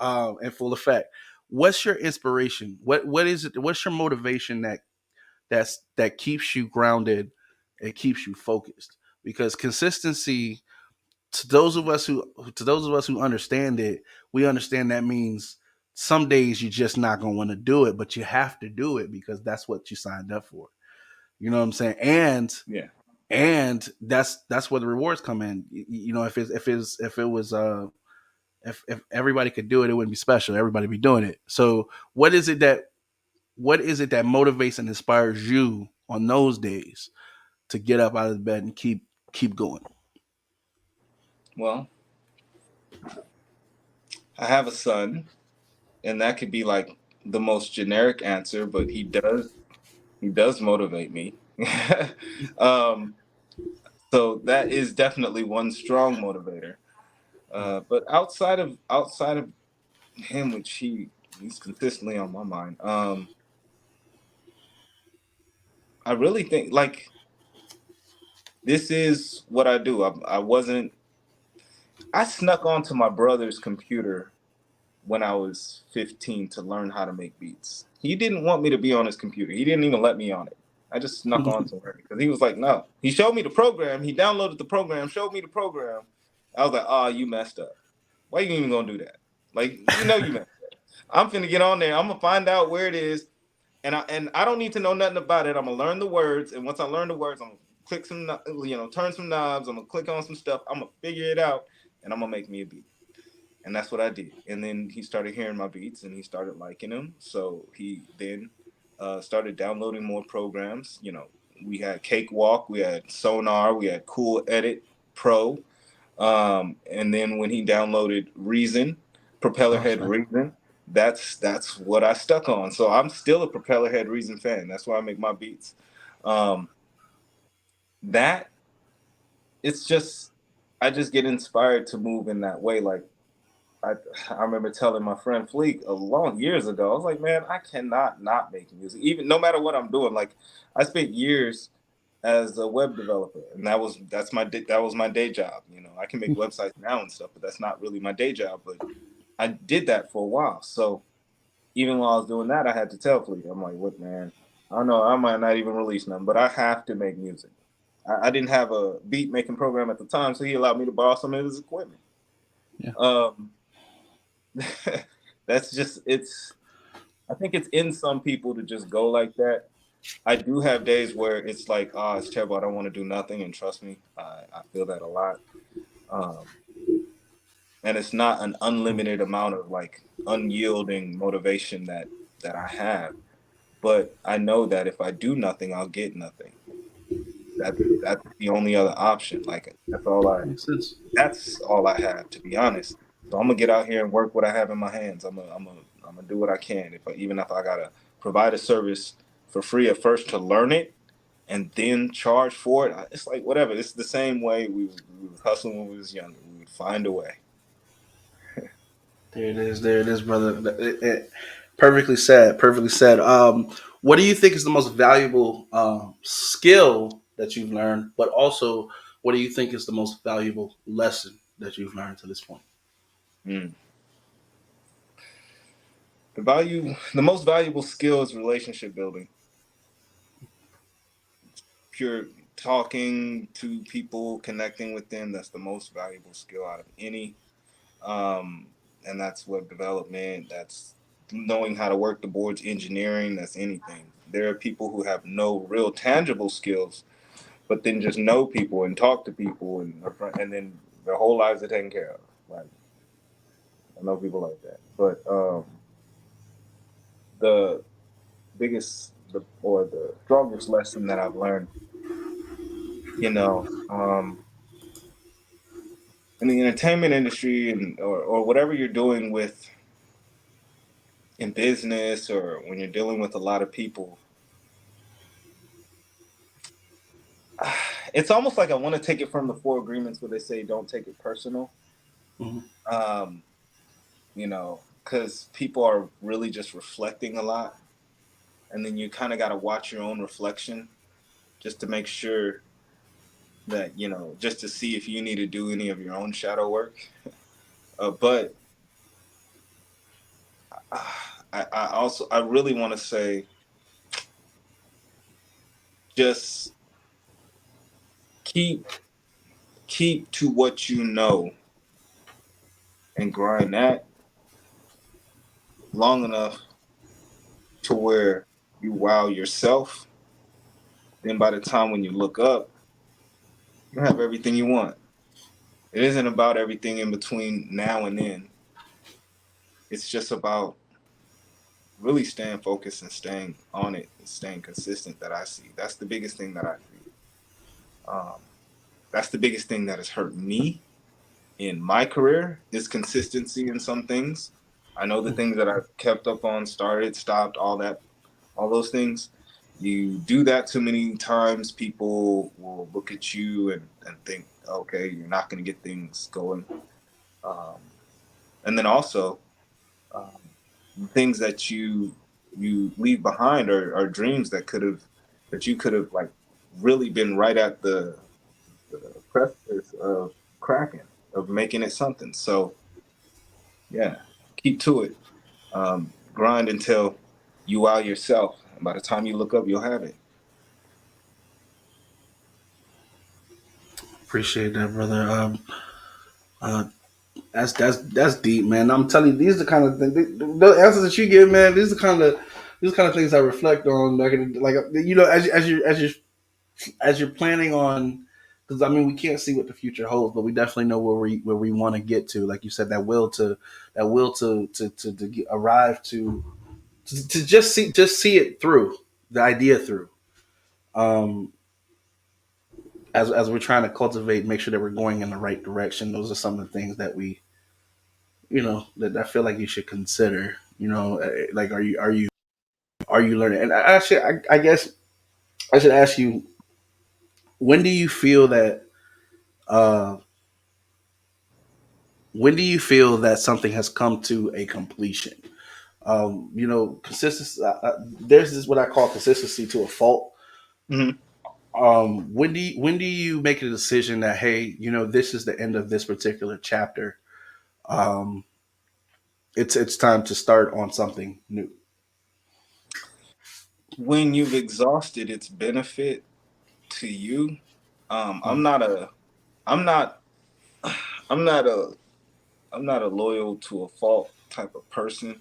saying? In full effect. What's your inspiration? What is it? What's your motivation that keeps you grounded and keeps you focused? Because consistency to those of us who understand it, we understand that means some days you're just not going to want to do it, but you have to do it because that's what you signed up for. You know what I'm saying? Yeah. And that's where the rewards come in. If it was if everybody could do it, it wouldn't be special. Everybody be doing it. So what is it that motivates and inspires you on those days to get up out of the bed and keep going? Well, I have a son, and that could be like the most generic answer, but he does motivate me. um, so that is definitely one strong motivator. But outside of him, which he's consistently on my mind. I really think like this is what I do. I wasn't. I snuck onto my brother's computer when I was 15 to learn how to make beats. He didn't want me to be on his computer. He didn't even let me on it. I just snuck onto it because he was like, no. He showed me the program. He downloaded the program, showed me the program. I was like, oh, you messed up. Why you even gonna do that? Like, you messed up. I'm finna get on there. I'm gonna find out where it is, and I don't need to know nothing about it. I'm gonna learn the words, and once I learn the words, I'm gonna click turn some knobs. I'm gonna click on some stuff. I'm gonna figure it out, and I'm gonna make me a beat. And that's what I did. And then he started hearing my beats and he started liking them. So he then started downloading more programs. We had Cakewalk, we had Sonar, we had Cool Edit Pro. And then when he downloaded Reason, Propellerhead Okay. Reason, that's what I stuck on. So I'm still a Propellerhead Reason fan. That's why I make my beats. Um, that it's just I just get inspired to move in that way. Like I I remember telling my friend Fleek a long years ago. I was like, man, I cannot not make music, even no matter what I'm doing. Like I spent years as a web developer, and that was my day job. I can make websites now and stuff, but that's not really my day job. But I did that for a while. So even while I was doing that, I had to tell Fleek, I'm like, look, man, I don't know, I might not even release nothing, but I have to make music. I didn't have a beat making program at the time, so he allowed me to borrow some of his equipment. Yeah. Um, that's just it's I think it's in some people to just go like that. I do have days where it's like, it's terrible, I don't want to do nothing, and trust me, I feel that a lot. um and it's not an unlimited amount of like unyielding motivation that I have. But I know that if I do nothing, I'll get nothing. That's the only other option. Like Makes sense. that's all I have, to be honest. So I'm gonna get out here and work what I have in my hands. I'm gonna do what I can. Even if I gotta provide a service for free at first to learn it, and then charge for it. It's like whatever. It's the same way we was hustling when we was younger. We would find a way. There it is. There it is, brother. Perfectly said. Perfectly said. What do you think is the most valuable skill that you've learned? But also, what do you think is the most valuable lesson that you've learned to this point? Mm. The most valuable skill is relationship building. Pure talking to people, connecting with them. That's the most valuable skill out of any. Um, and that's web development. That's knowing how to work the boards, engineering. That's anything. There are people who have no real tangible skills, but then just know people and talk to people, and then their whole lives are taken care of. Like I know people like that, but the or the strongest lesson that I've learned, you know, in the entertainment industry or whatever you're doing with in business or when you're dealing with a lot of people, it's almost like I want to take it from the four agreements where they say don't take it personal. Mm-hmm. Um, because people are really just reflecting a lot, and then you kind of got to watch your own reflection just to make sure that just to see if you need to do any of your own shadow work. But I really want to say just keep keep to what you know and grind that long enough to where you wow yourself. Then by the time when you look up, you have everything you want. It isn't about everything in between now and then. It's just about really staying focused and staying on it and staying consistent that I see. That's the biggest thing that I see. Um, that's the biggest thing that has hurt me in my career is consistency in some things. I know the things that I've kept up on, started, stopped, all those things. You do that too many times, people will look at you and think, okay, you're not going to get things going. Um, and then also, um, things that you leave behind are dreams that you could have like really been right at the precipice of cracking, of making it something. So yeah, keep to it. Grind until you wow yourself. And by the time you look up, you'll have it. Appreciate that, brother. Uh, that's deep, man. I'm telling you, these are the kind of things, the answers that you give, man. These are the kind of things I reflect on, like as you're planning on, because I mean we can't see what the future holds, but we definitely know where we want to get to. Like you said, that will to arrive to just see it through, the idea through. Um, as we're trying to cultivate, make sure that we're going in the right direction. Those are some of the things that that I feel like you should consider. Like are you learning? And actually, I guess I should ask you, when do you feel that uh, when do you feel that something has come to a completion? Consistency. There's this what I call consistency to a fault. Hmm. When do you make a decision that, hey, this is the end of this particular chapter? Um, it's time to start on something new. When you've exhausted its benefit to you, Mm, I'm not, I'm not a, I'm not a loyal to a fault type of person,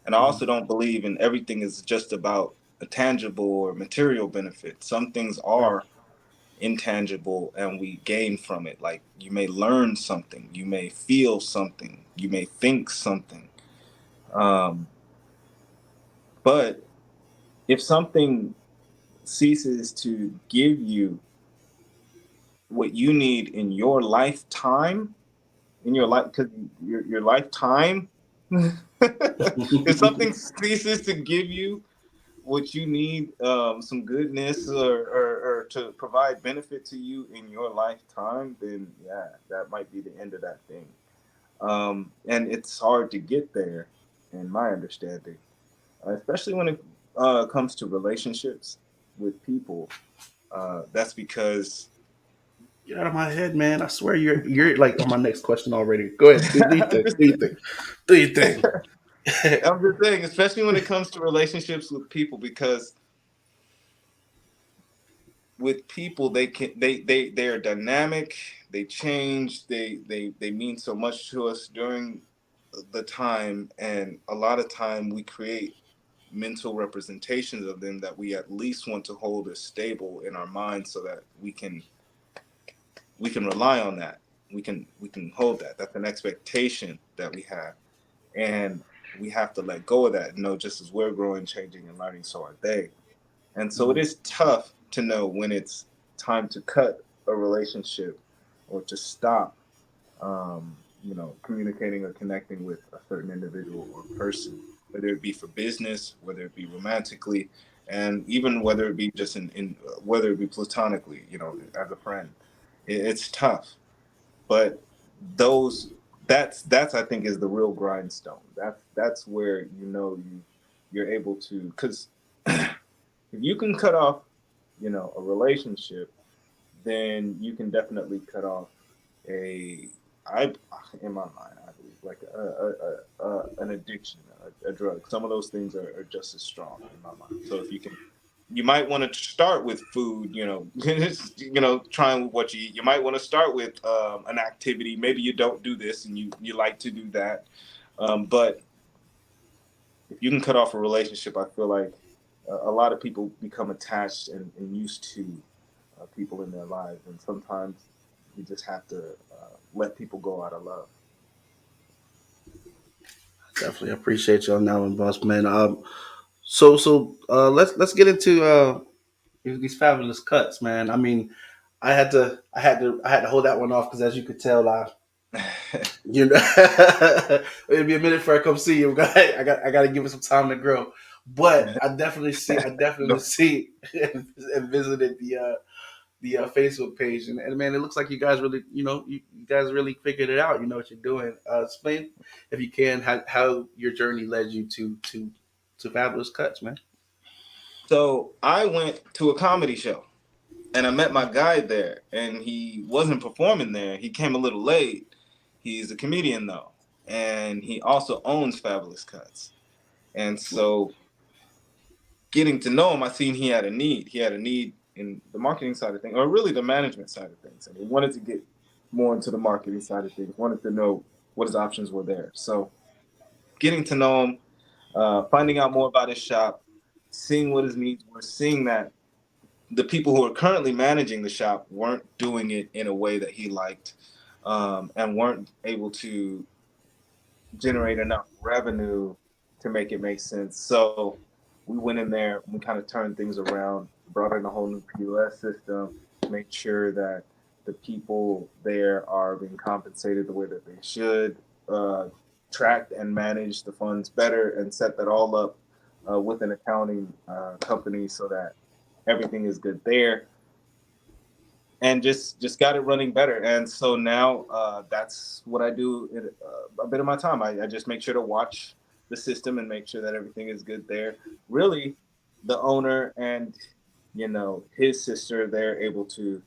and I mm, also don't believe in everything is just about a tangible or material benefit. Some things right. are intangible and we gain from it. Like you may learn something, you may feel something, you may think something. Um, but if something ceases to give you what you need in your lifetime, in your life, because your lifetime, if something ceases to give you what you need, some goodness or to provide benefit to you in your lifetime, then yeah, that might be the end of that thing. And it's hard to get there, in my understanding, especially when it comes to relationships with people. That's because Get out of my head, man! I swear you're like on my next question already. Go ahead, do your I'm thing. just, Do your thing. Do your thing. I'm just saying, especially when it comes to relationships with people, because with people they are dynamic, they change, they mean so much to us during the time, and a lot of time we create mental representations of them that we at least want to hold as stable in our minds so that we can rely on that, we can hold that. That's an expectation that we have, and we have to let go of that and know, just as we're growing, changing, and learning, so are they. And so it Mm, is tough to know when it's time to cut a relationship or to stop, communicating or connecting with a certain individual or person, whether it be for business, whether it be romantically, and even whether it be just in whether it be platonically, as a friend. It's tough, but those that's I think is the real grindstone. That's where you're able to, because if you can cut off, a relationship, then you can definitely cut off a, I in my mind, I believe, like an addiction, a drug. Some of those things are just as strong in my mind. So if you can, you might want to start with food, trying what you eat. You might want to start with an activity. Maybe you don't do this and you like to do that, but if you can cut off a relationship, I feel like a lot of people become attached and used to people in their lives, and sometimes you just have to let people go out of love. definitely appreciate you on that one, boss man. Let's get into these fabulous cuts, man. I mean, I had to hold that one off because, as you could tell, you know, it'd be a minute before I come see you. I got to give it some time to grow. But I definitely No. see and visited the Facebook page, and man, it looks like you guys really, you guys really figured it out. You know what you're doing. Explain, if you can, how your journey led you to fabulous cuts, man. So I went to a comedy show and I met my guy there, and he wasn't performing there. He came a little late. He's a comedian though, and he also owns Fabulous Cuts. And so getting to know him, I seen he had a need. He had a need in the marketing side of things, or really the management side of things. And he wanted to get more into the marketing side of things, wanted to know what his options were there. So getting to know him, finding out more about his shop, seeing what his needs were, seeing that the people who are currently managing the shop weren't doing it in a way that he liked, and weren't able to generate enough revenue to make it make sense. So we went in there, we kind of turned things around, brought in a whole new POS system, made sure that the people there are being compensated the way that they should, uh, tracked and managed the funds better, and set that all up with an accounting company so that everything is good there, and just got it running better. And so now that's what I do a bit of my time. I just make sure to watch the system and make sure that everything is good there. Really, the owner and his sister, they're able to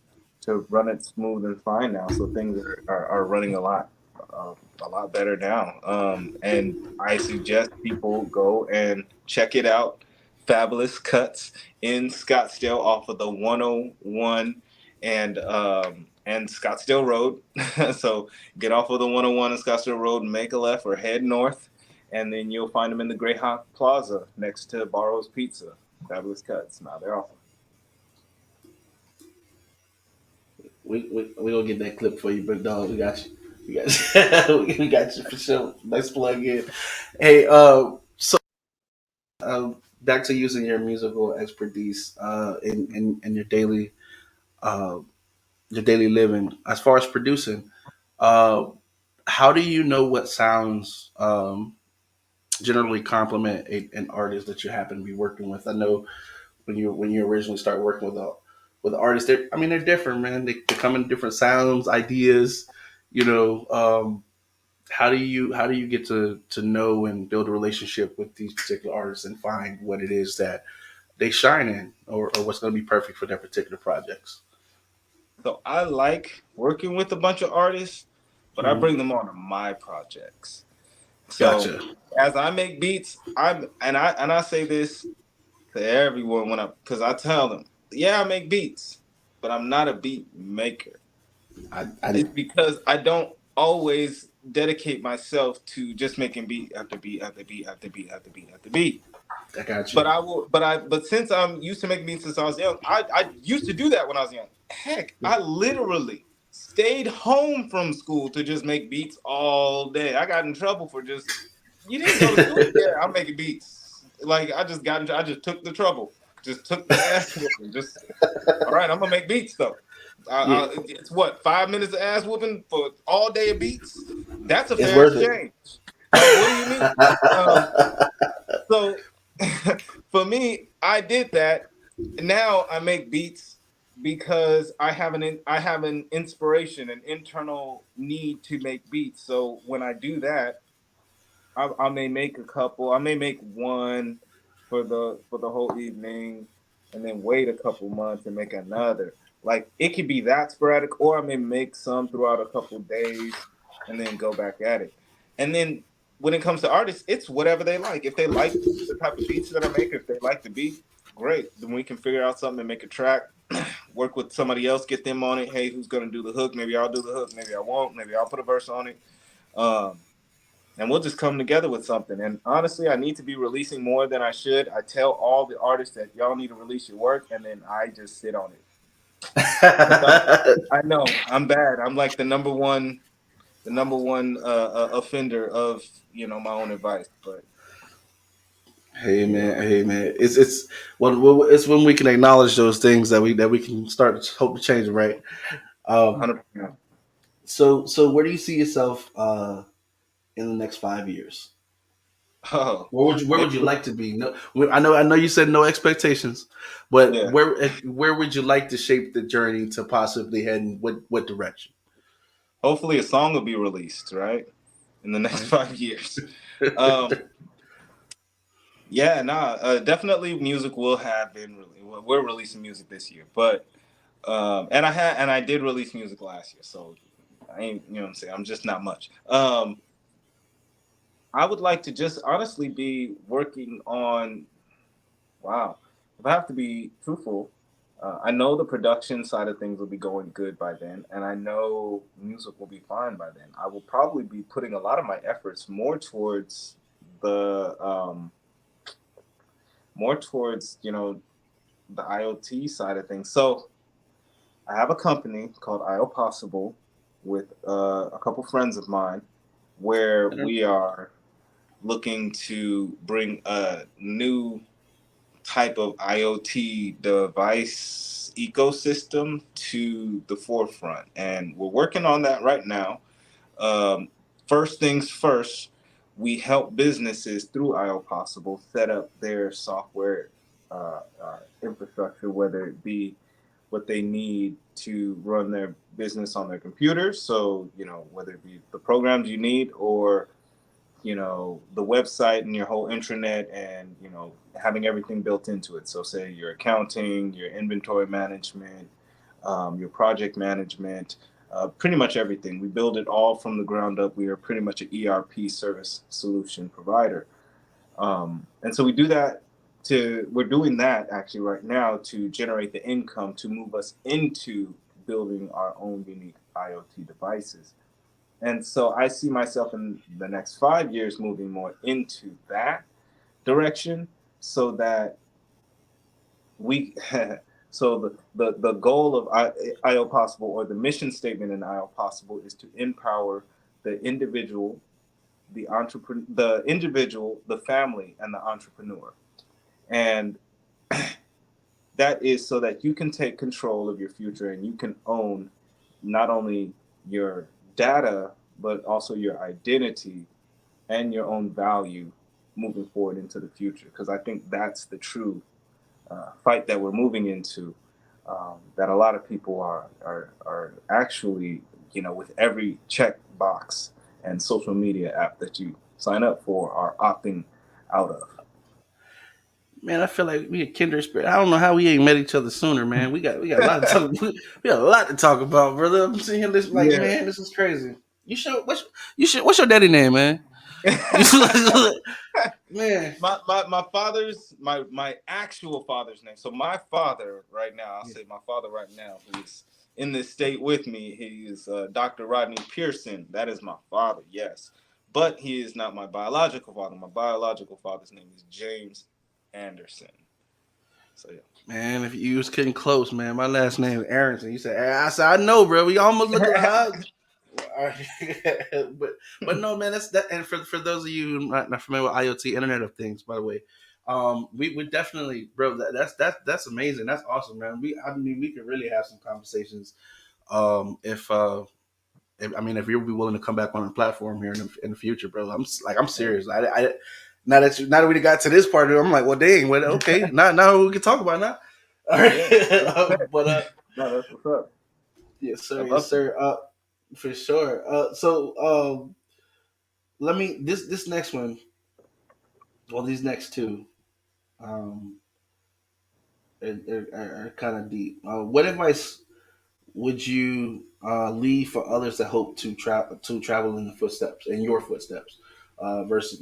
run it smooth and fine now. So things are running a lot better now. And I suggest people go and check it out. Fabulous Cuts in Scottsdale off of the 101 and Scottsdale Road. So get off of the 101 and Scottsdale Road, make a left or head north, and then you'll find them in the Greyhawk Plaza next to Barrow's Pizza. Fabulous Cuts. Now they're awesome. We gonna get that clip for you, but dog, we got you. We got you. We got you for sure. Nice plug in. Hey, back to using your musical expertise in uh, your daily living. As far as producing, uh, how do you know what sounds generally complement an artist that you happen to be working with? I know when you originally start working with artists, they're different, man. They come in different sounds, ideas. You know, how do you get to know and build a relationship with these particular artists and find what it is that they shine in, or what's going to be perfect for their particular projects? So I like working with a bunch of artists, but I Mhm. bring them on to my projects. So Gotcha. as I make beats, I say this to everyone when I because I tell them, yeah, I make beats, but I'm not a beat maker. I It's because I don't always dedicate myself to just making beat after beat after beat after beat after beat after beat. I got But you. I will. But since I'm used to making beats since I was young, I used to do that when I was young. Heck, I literally stayed home from school to just make beats all day. I got in trouble for just you didn't go to school. Yeah, I'm making beats. Like I just took the trouble, just took the ass whooping. Just all right. I'm gonna make beats though. Yeah, It's what 5 minutes of ass whooping for all day of beats. That's a it's fair worth it. exchange. Like, what do you mean? Um, so for me, I did that. Now I make beats because I have an inspiration, an internal need to make beats. So when I do that, I may make a couple. I may make one for the whole evening, and then wait a couple months and make another. Like it could be that sporadic, or I may make some throughout a couple days, and then go back at it. And then when it comes to artists, it's whatever they like. If they like the type of beats that I make, if they like the beat, great. Then we can figure out something and make a track. Work with somebody else, get them on it. Hey, who's gonna do the hook? Maybe I'll do the hook. Maybe I won't. Maybe I'll put a verse on it. Um, and we'll just come together with something. And honestly, I need to be releasing more than I should. I tell all the artists that y'all need to release your work, and then I just sit on it because I know I'm bad. I'm like the number one offender of my own advice. But yeah, Hey man, it's it's when we can acknowledge those things that we can start to hope to change it, right? Um, 100%. so where do you see yourself in the next 5 years? Oh, Where it, would you like to be? No, I know you said no expectations, but yeah. where would you like to shape the journey to possibly head in what direction? Hopefully, a song will be released right in the next Right. 5 years. Um, yeah, nah, definitely music will have been really. We're releasing music this year, but and I did release music last year, so I ain't what I'm saying. I'm just not much. I would like to just honestly be working on. Wow, if I have to be truthful, I know the production side of things will be going good by then, and I know music will be fine by then. I will probably be putting a lot of my efforts the more towards the IoT side of things. So I have a company called IO Possible with a couple friends of mine where we are looking to bring a new type of IoT device ecosystem to the forefront. And we're working on that right now. Um, First things first, we help businesses through IO Possible set up their software infrastructure, whether it be what they need to run their business on their computers. So, whether it be the programs you need or, the website and your whole intranet and, having everything built into it. So, say your accounting, your inventory management, your project management, pretty much everything. We build it all from the ground up. We are pretty much an ERP service solution provider. And so we do that we're doing that actually right now to generate the income to move us into building our own unique IoT devices. And so I see myself in the next 5 years moving more into that direction so that we So the goal of IO Possible, or the mission statement in IO Possible, is to empower the individual, the family, and the entrepreneur. And that is so that you can take control of your future and you can own not only your data, but also your identity and your own value moving forward into the future. Because I think that's the true fight that we're moving into. That a lot of people are actually, with every check box and social media app that you sign up for, are opting out of. Man, I feel like we a kindred spirit. I don't know how we ain't met each other sooner, man. We got a lot to talk. We got a lot to talk about, brother. I'm seeing this like, Yeah. man, this is crazy. You should what's your daddy name, man? You man. My father's my actual father's name. So my father right now, I'll say my father right now, who's in this state with me, he is Dr. Rodney Pearson. That is my father, yes. But he is not my biological father. My biological father's name is James Anderson. So Man, if you was getting close, man. My last name is Aronson. You said, I said, I know, bro. We almost look yeah. like but no, man. That's that. And for those of you who not familiar with IoT, Internet of Things, by the way, we definitely, bro. That's amazing. That's awesome, man. I mean, we could really have some conversations. If you'll be willing to come back on the platform here in the future, bro. I'm serious. Now that we got to this part, I'm like, well, dang, well, okay, now we can talk about it now. All Yeah. right, but No, that's what's up. yes, I sir, yes, love it. sir, for sure. So let me this next one, well, these next two, um, are kind of deep. What advice would you leave for others that hope to travel in the footsteps in your footsteps, versus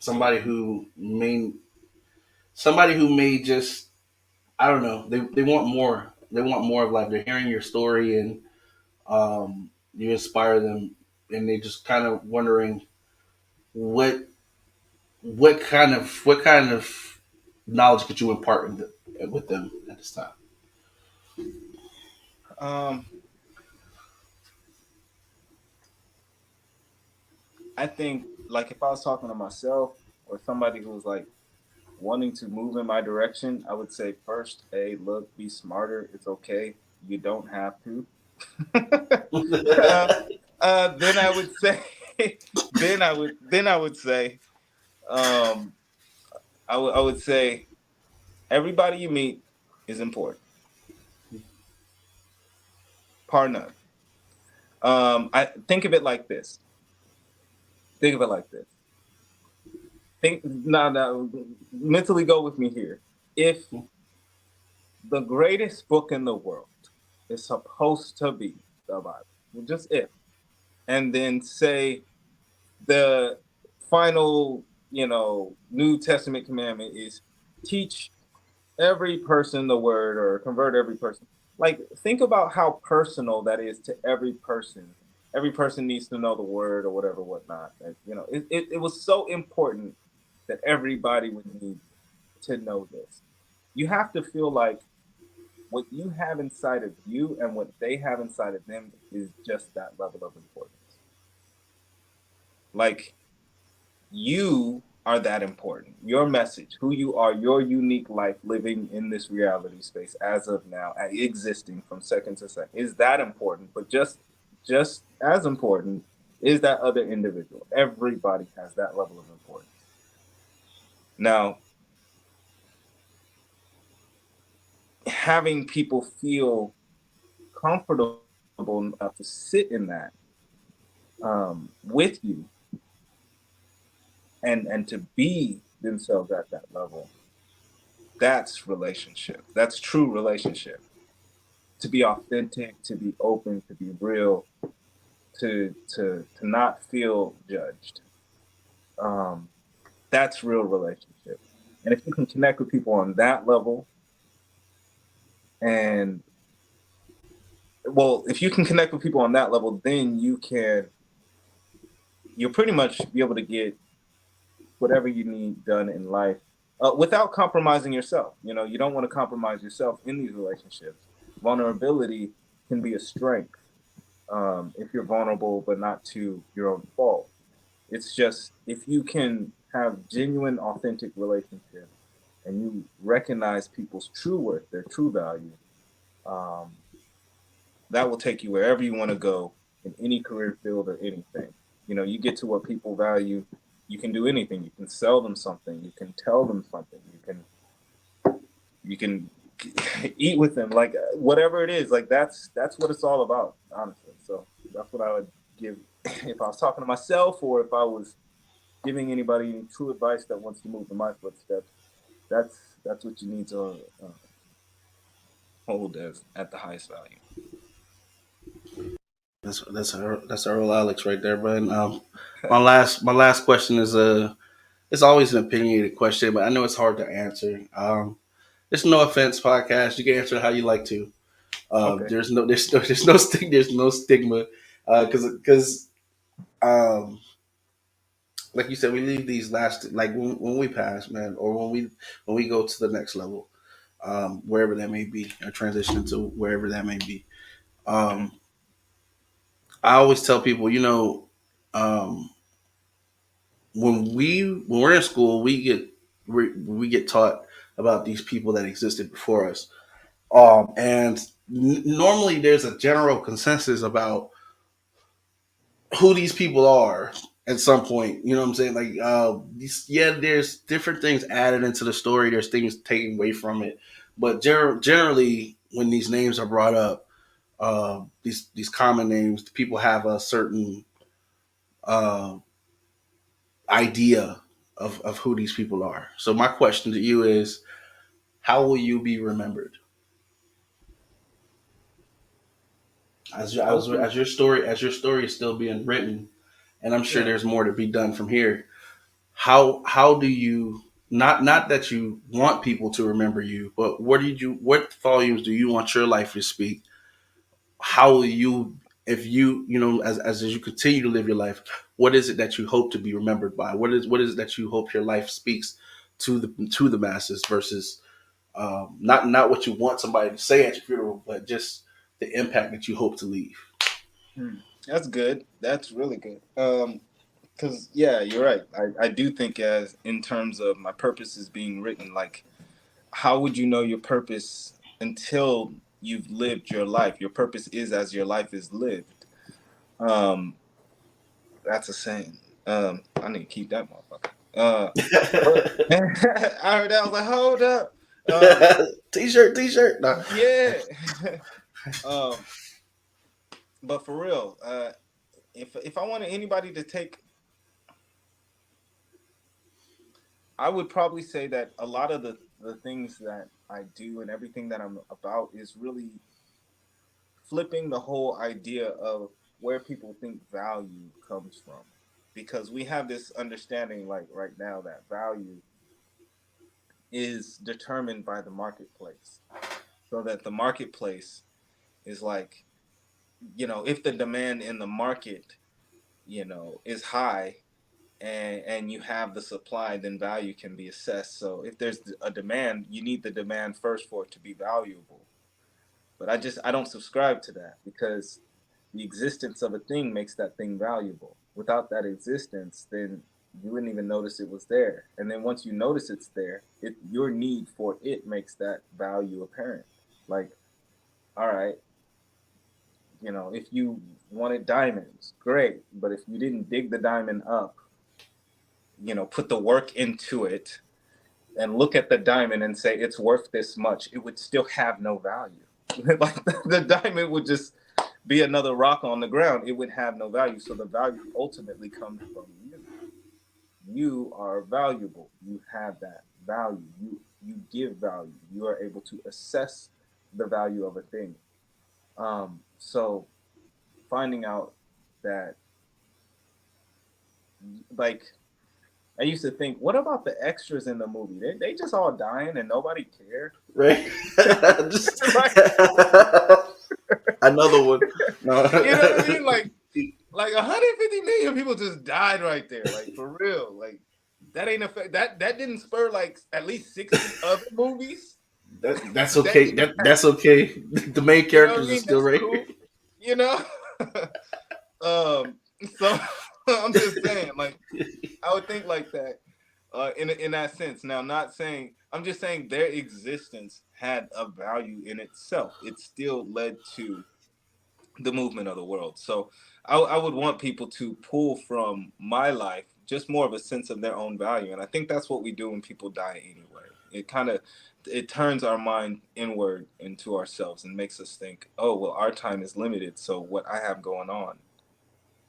somebody who may somebody who may just, I don't know, they want more, they want more of life. They're hearing your story and you inspire them, and they just kind of wondering what what kind of knowledge could you impart with them at this time. Um, I think, like, if I was talking to myself or somebody who was like wanting to move in my direction, I would say first, hey, look, be smarter. It's okay. You don't have to. uh, then I would say, then I would say, um, I would say, everybody you meet is important. Par none. I think of it like this. Think of it like this. Think now, mentally go with me here. If the greatest book in the world is supposed to be the Bible, well, just if, and then say the final, New Testament commandment is teach every person the word, or convert every person. Like, think about how personal that is to every person. Every person needs to know the word or whatever, whatnot. And, it was so important that everybody would need to know this. You have to feel like what you have inside of you and what they have inside of them is just that level of importance. Like, you are that important. Your message, who you are, your unique life living in this reality space as of now, existing from second to second, is that important. But just as important is that other individual. Everybody has that level of importance. Now, having people feel comfortable enough to sit in that, with you, and to be themselves at that level, that's relationship. That's true relationship. To be authentic, to be open, to be real, to not feel judged. Um, that's real relationship. And if you can connect with people on that level, and well, if you can connect with people on that level, then you'll pretty much be able to get whatever you need done in life without compromising yourself. You know, you don't want to compromise yourself in these relationships. Vulnerability can be a strength if you're vulnerable, but not to your own fault. It's just if you can have genuine, authentic relationships and you recognize people's true worth, their true value, um, that will take you wherever you want to go in any career field or anything. You know, you get to what people value, you can do anything. You can sell them something, you can tell them something, you can eat with them, like whatever it is. Like that's what it's all about, honestly. So that's what I would give if I was talking to myself or if I was giving anybody any true advice that wants to move in my footsteps. That's that's what you need to hold as at the highest value. That's Earl Alex right there, man. My last question is it's always an opinionated question, but I know it's hard to answer. It's no offense podcast. You can answer it how you like to. Okay. There's no stigma, because like you said, we leave these last, like when we pass, man, or when we go to the next level, wherever that may be, or transition into wherever that may be. Mm-hmm. Um, I always tell people, um, when we're in school, we get taught about these people that existed before us, and normally there's a general consensus about who these people are at some point. You know what I'm saying? Like, yeah, there's different things added into the story. There's things taken away from it, but generally, when these names are brought up, these common names, people have a certain uh, idea of who these people are. So my question to you is, how will you be remembered Hopefully, as your story is still being written, and I'm sure yeah. there's more to be done from here. How do you, not that you want people to remember you, but what volumes do you want your life to speak? How will you, if as you continue to live your life, what is it that you hope to be remembered by? What is it that you hope your life speaks to the masses versus, not what you want somebody to say at your funeral, but just the impact that you hope to leave. Hmm. That's good. That's really good. Because yeah, you're right. I do think as in terms of my purpose is being written. Like, how would you know your purpose until you've lived your life? Your purpose is as your life is lived. Um, that's a saying. I need to keep that motherfucker. But I heard that. I was like, hold up. Um, T-shirt. No. yeah. um, but for real, if I wanted anybody to take, I would probably say that a lot of the things that I do and everything that I'm about is really flipping the whole idea of where people think value comes from. Because we have this understanding, like right now, that value is determined by the marketplace. So that the marketplace is like, if the demand in the market, is high, and you have the supply, then value can be assessed. So if there's a demand, you need the demand first for it to be valuable. But I don't subscribe to that, because the existence of a thing makes that thing valuable. Without that existence, then you wouldn't even notice it was there. And then once you notice it's there, your need for it makes that value apparent. Like, all right, if you wanted diamonds, great. But if you didn't dig the diamond up, put the work into it and look at the diamond and say it's worth this much, it would still have no value. Like the diamond would just be another rock on the ground. It would have no value. So the value ultimately comes from you. You are valuable. You have that value. You give value. You are able to assess the value of a thing. So finding out that, like, I used to think, what about the extras in the movie? They just all dying and nobody cared. Right? Just Like, another one. No. you know what I mean? Like 150 million people just died right there. Like, for real. Like, That ain't affect that didn't spur like at least 60 other movies That's that okay. That's okay. The main you know what I characters are mean? still That's right here. cool. You know? So I'm just saying, like, I would think like that, in that sense. Now, not saying I'm just saying their existence had a value in itself. It still led to the movement of the world. So I would want people to pull from my life just more of a sense of their own value, and I think that's what we do when people die anyway. It turns our mind inward into ourselves and makes us think, oh well, our time is limited, so what I have going on,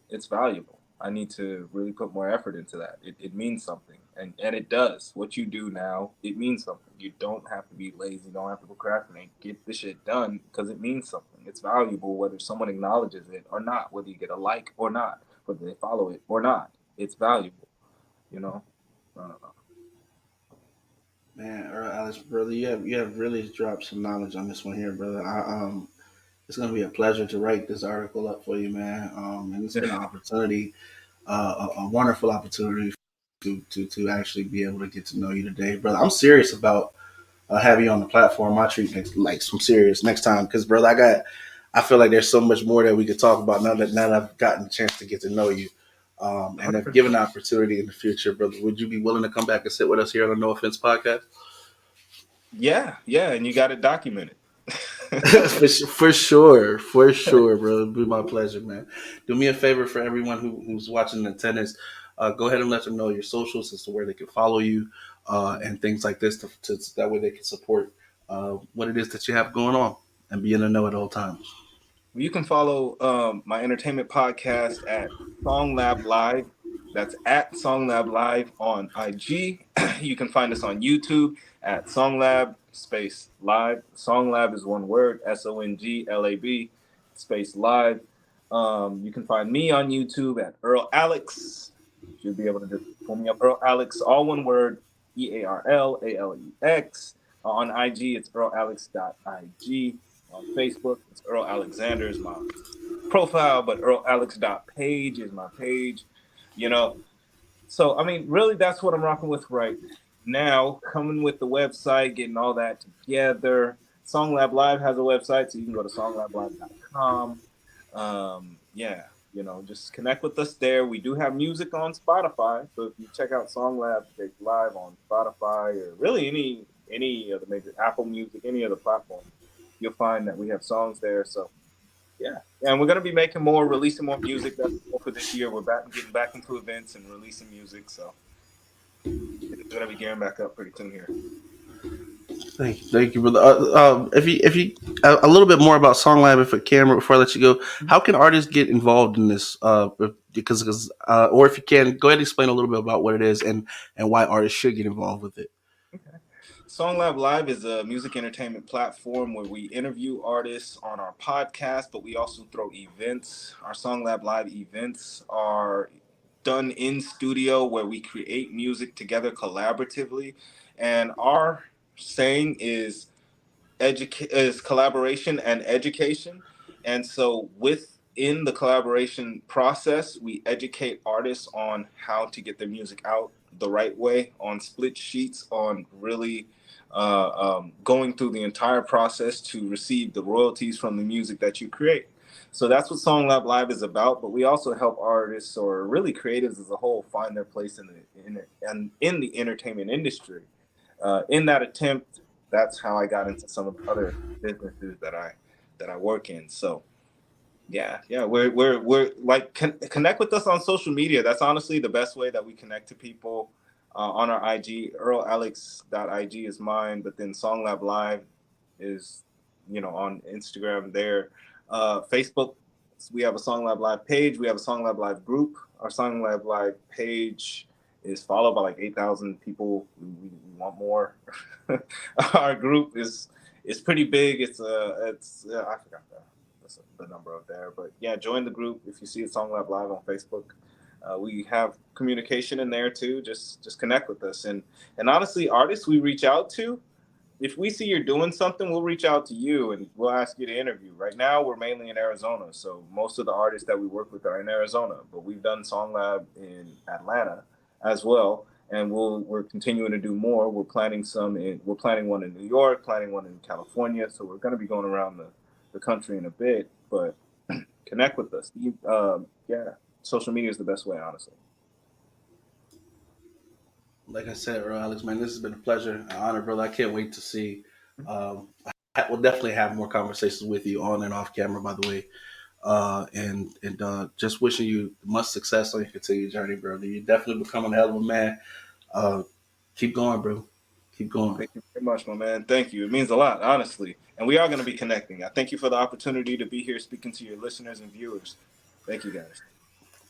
it's valuable. I need to really put more effort into that. It means something. And it does. What you do now, it means something. You don't have to be lazy. You don't have to procrastinate. Get the shit done because it means something. It's valuable whether someone acknowledges it or not, whether you get a like or not, whether they follow it or not. It's valuable, you know? Uh, Man, Earl Alex, brother, you have really dropped some knowledge on this one here, brother. It's gonna be a pleasure to write this article up for you, man. And it's been an opportunity, a wonderful opportunity to actually be able to get to know you today, brother. I'm serious about have you on the platform. I treat next like some serious next time because, brother, I feel like there's so much more that we could talk about now that I've gotten a chance to get to know you. And if given 100%. the opportunity in the future, brother, would you be willing to come back and sit with us here on the No Offense podcast? Yeah, yeah, and you got it documented. For sure, bro. It'd be my pleasure, man. Do me a favor for everyone who's watching in attendance. Go ahead and let them know your socials as to where they can follow you and things like this that way they can support what it is that you have going on and be in the know at all times. You can follow my entertainment podcast at Song Lab Live. That's at Song Lab Live on IG. You can find us on YouTube at Song Lab space live. Song Lab is one word, SONGLAB space live. You can find me on YouTube at Earl Alex. You'll be able to just pull me up, Earl Alex, all one word, EARLALEX. On IG, it's earlalex.ig. On Facebook, it's Earl Alexander is my profile, but earlalex.page is my page. You know, so I mean, really, that's what I'm rocking with right now. Coming with the website, getting all that together. Song Lab Live has a website, so you can go to songlab.live.com. Yeah, just connect with us there. We do have music on Spotify, so if you check out Song Lab Live on Spotify or really any of the major Apple Music, any of the platforms, you'll find that we have songs there. So yeah, and we're gonna be making more, releasing more music. That's the goal for this year. We're getting back into events and releasing music, so it's gonna be gearing back up pretty soon here. Thank you, brother. If you a little bit more about Song Lab, if I can, before I let you go, how can artists get involved in this? Because or if you can, go ahead and explain a little bit about what it is and why artists should get involved with it. Okay. Song Lab Live is a music entertainment platform where we interview artists on our podcast, but we also throw events. Our Song Lab Live events are done in studio where we create music together collaboratively. And our saying is collaboration and education. And so within the collaboration process, we educate artists on how to get their music out the right way on split sheets, on really going through the entire process to receive the royalties from the music that you create. So that's what Song Lab Live is about. But we also help artists or really creatives as a whole find their place in the entertainment industry. In that attempt, that's how I got into some of the other businesses that I work in. So yeah, we're like connect with us on social media. That's honestly the best way that we connect to people. On our IG, earlalex.ig is mine, but then Song Lab Live is on Instagram there. Facebook, we have a Song Lab Live page. We have a Song Lab Live group. Our Song Lab Live page is followed by like 8,000 people. We want more. Our group is pretty big. It's I forgot the number up there, but yeah, join the group if you see it Song Lab Live on Facebook. We have communication in there too. Just connect with us, and honestly, artists we reach out to, if we see you're doing something, we'll reach out to you and we'll ask you to interview. Right now, we're mainly in Arizona, so most of the artists that we work with are in Arizona, but we've done Song Lab in Atlanta as well. and we're continuing to do more. We're planning one in New York, planning one in California. So we're going to be going around the country in a bit. But connect with us. Yeah, social media is the best way, honestly. Like I said, Earl Alex, man, this has been a pleasure, an honor, brother. I can't wait to see. I will definitely have more conversations with you on and off camera, by the way. And just wishing you much success on your continued journey, brother. You're definitely becoming a hell of a man. Uh, keep going, bro. Keep going. Thank you very much, my man. Thank you. It means a lot, honestly. And we are going to be connecting. I thank you for the opportunity to be here speaking to your listeners and viewers. Thank you, guys.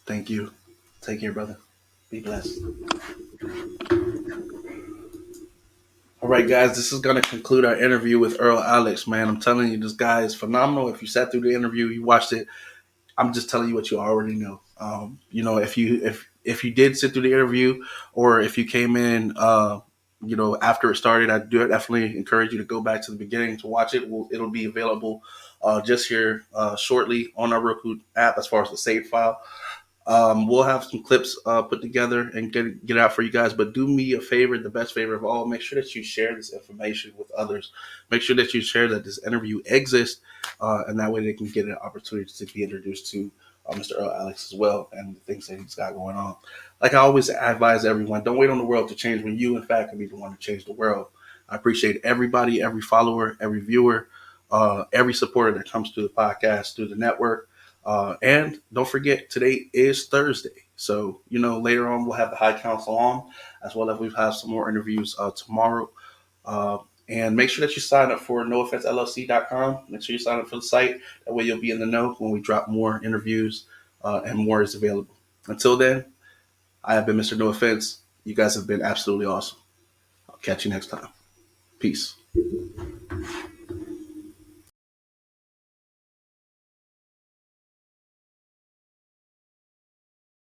Thank you. Take care, brother. Be blessed. All right, guys, this is going to conclude our interview with Earl Alex, man. I'm telling you, this guy is phenomenal. If you sat through the interview, you watched it, I'm just telling you what you already know. If you did sit through the interview, or if you came in, after it started, I do definitely encourage you to go back to the beginning to watch it. It'll be available just here shortly on our Roku app as far as the save file. We'll have some clips put together and get out for you guys. But do me a favor, the best favor of all, make sure that you share this information with others. Make sure that you share that this interview exists, and that way they can get an opportunity to be introduced to Mr. Earl Alex as well and the things that he's got going on. Like I always advise everyone, don't wait on the world to change when you, in fact, can be the one to change the world. I appreciate everybody, every follower, every viewer, every supporter that comes through the podcast, through the network. And don't forget, today is Thursday. So, later on we'll have the High Council on, as well as we'll have some more interviews tomorrow. Uh, and make sure that you sign up for NoOffenseLLC.com. Make sure you sign up for the site. That way you'll be in the know when we drop more interviews and more is available. Until then, I have been Mr. No Offense. You guys have been absolutely awesome. I'll catch you next time. Peace.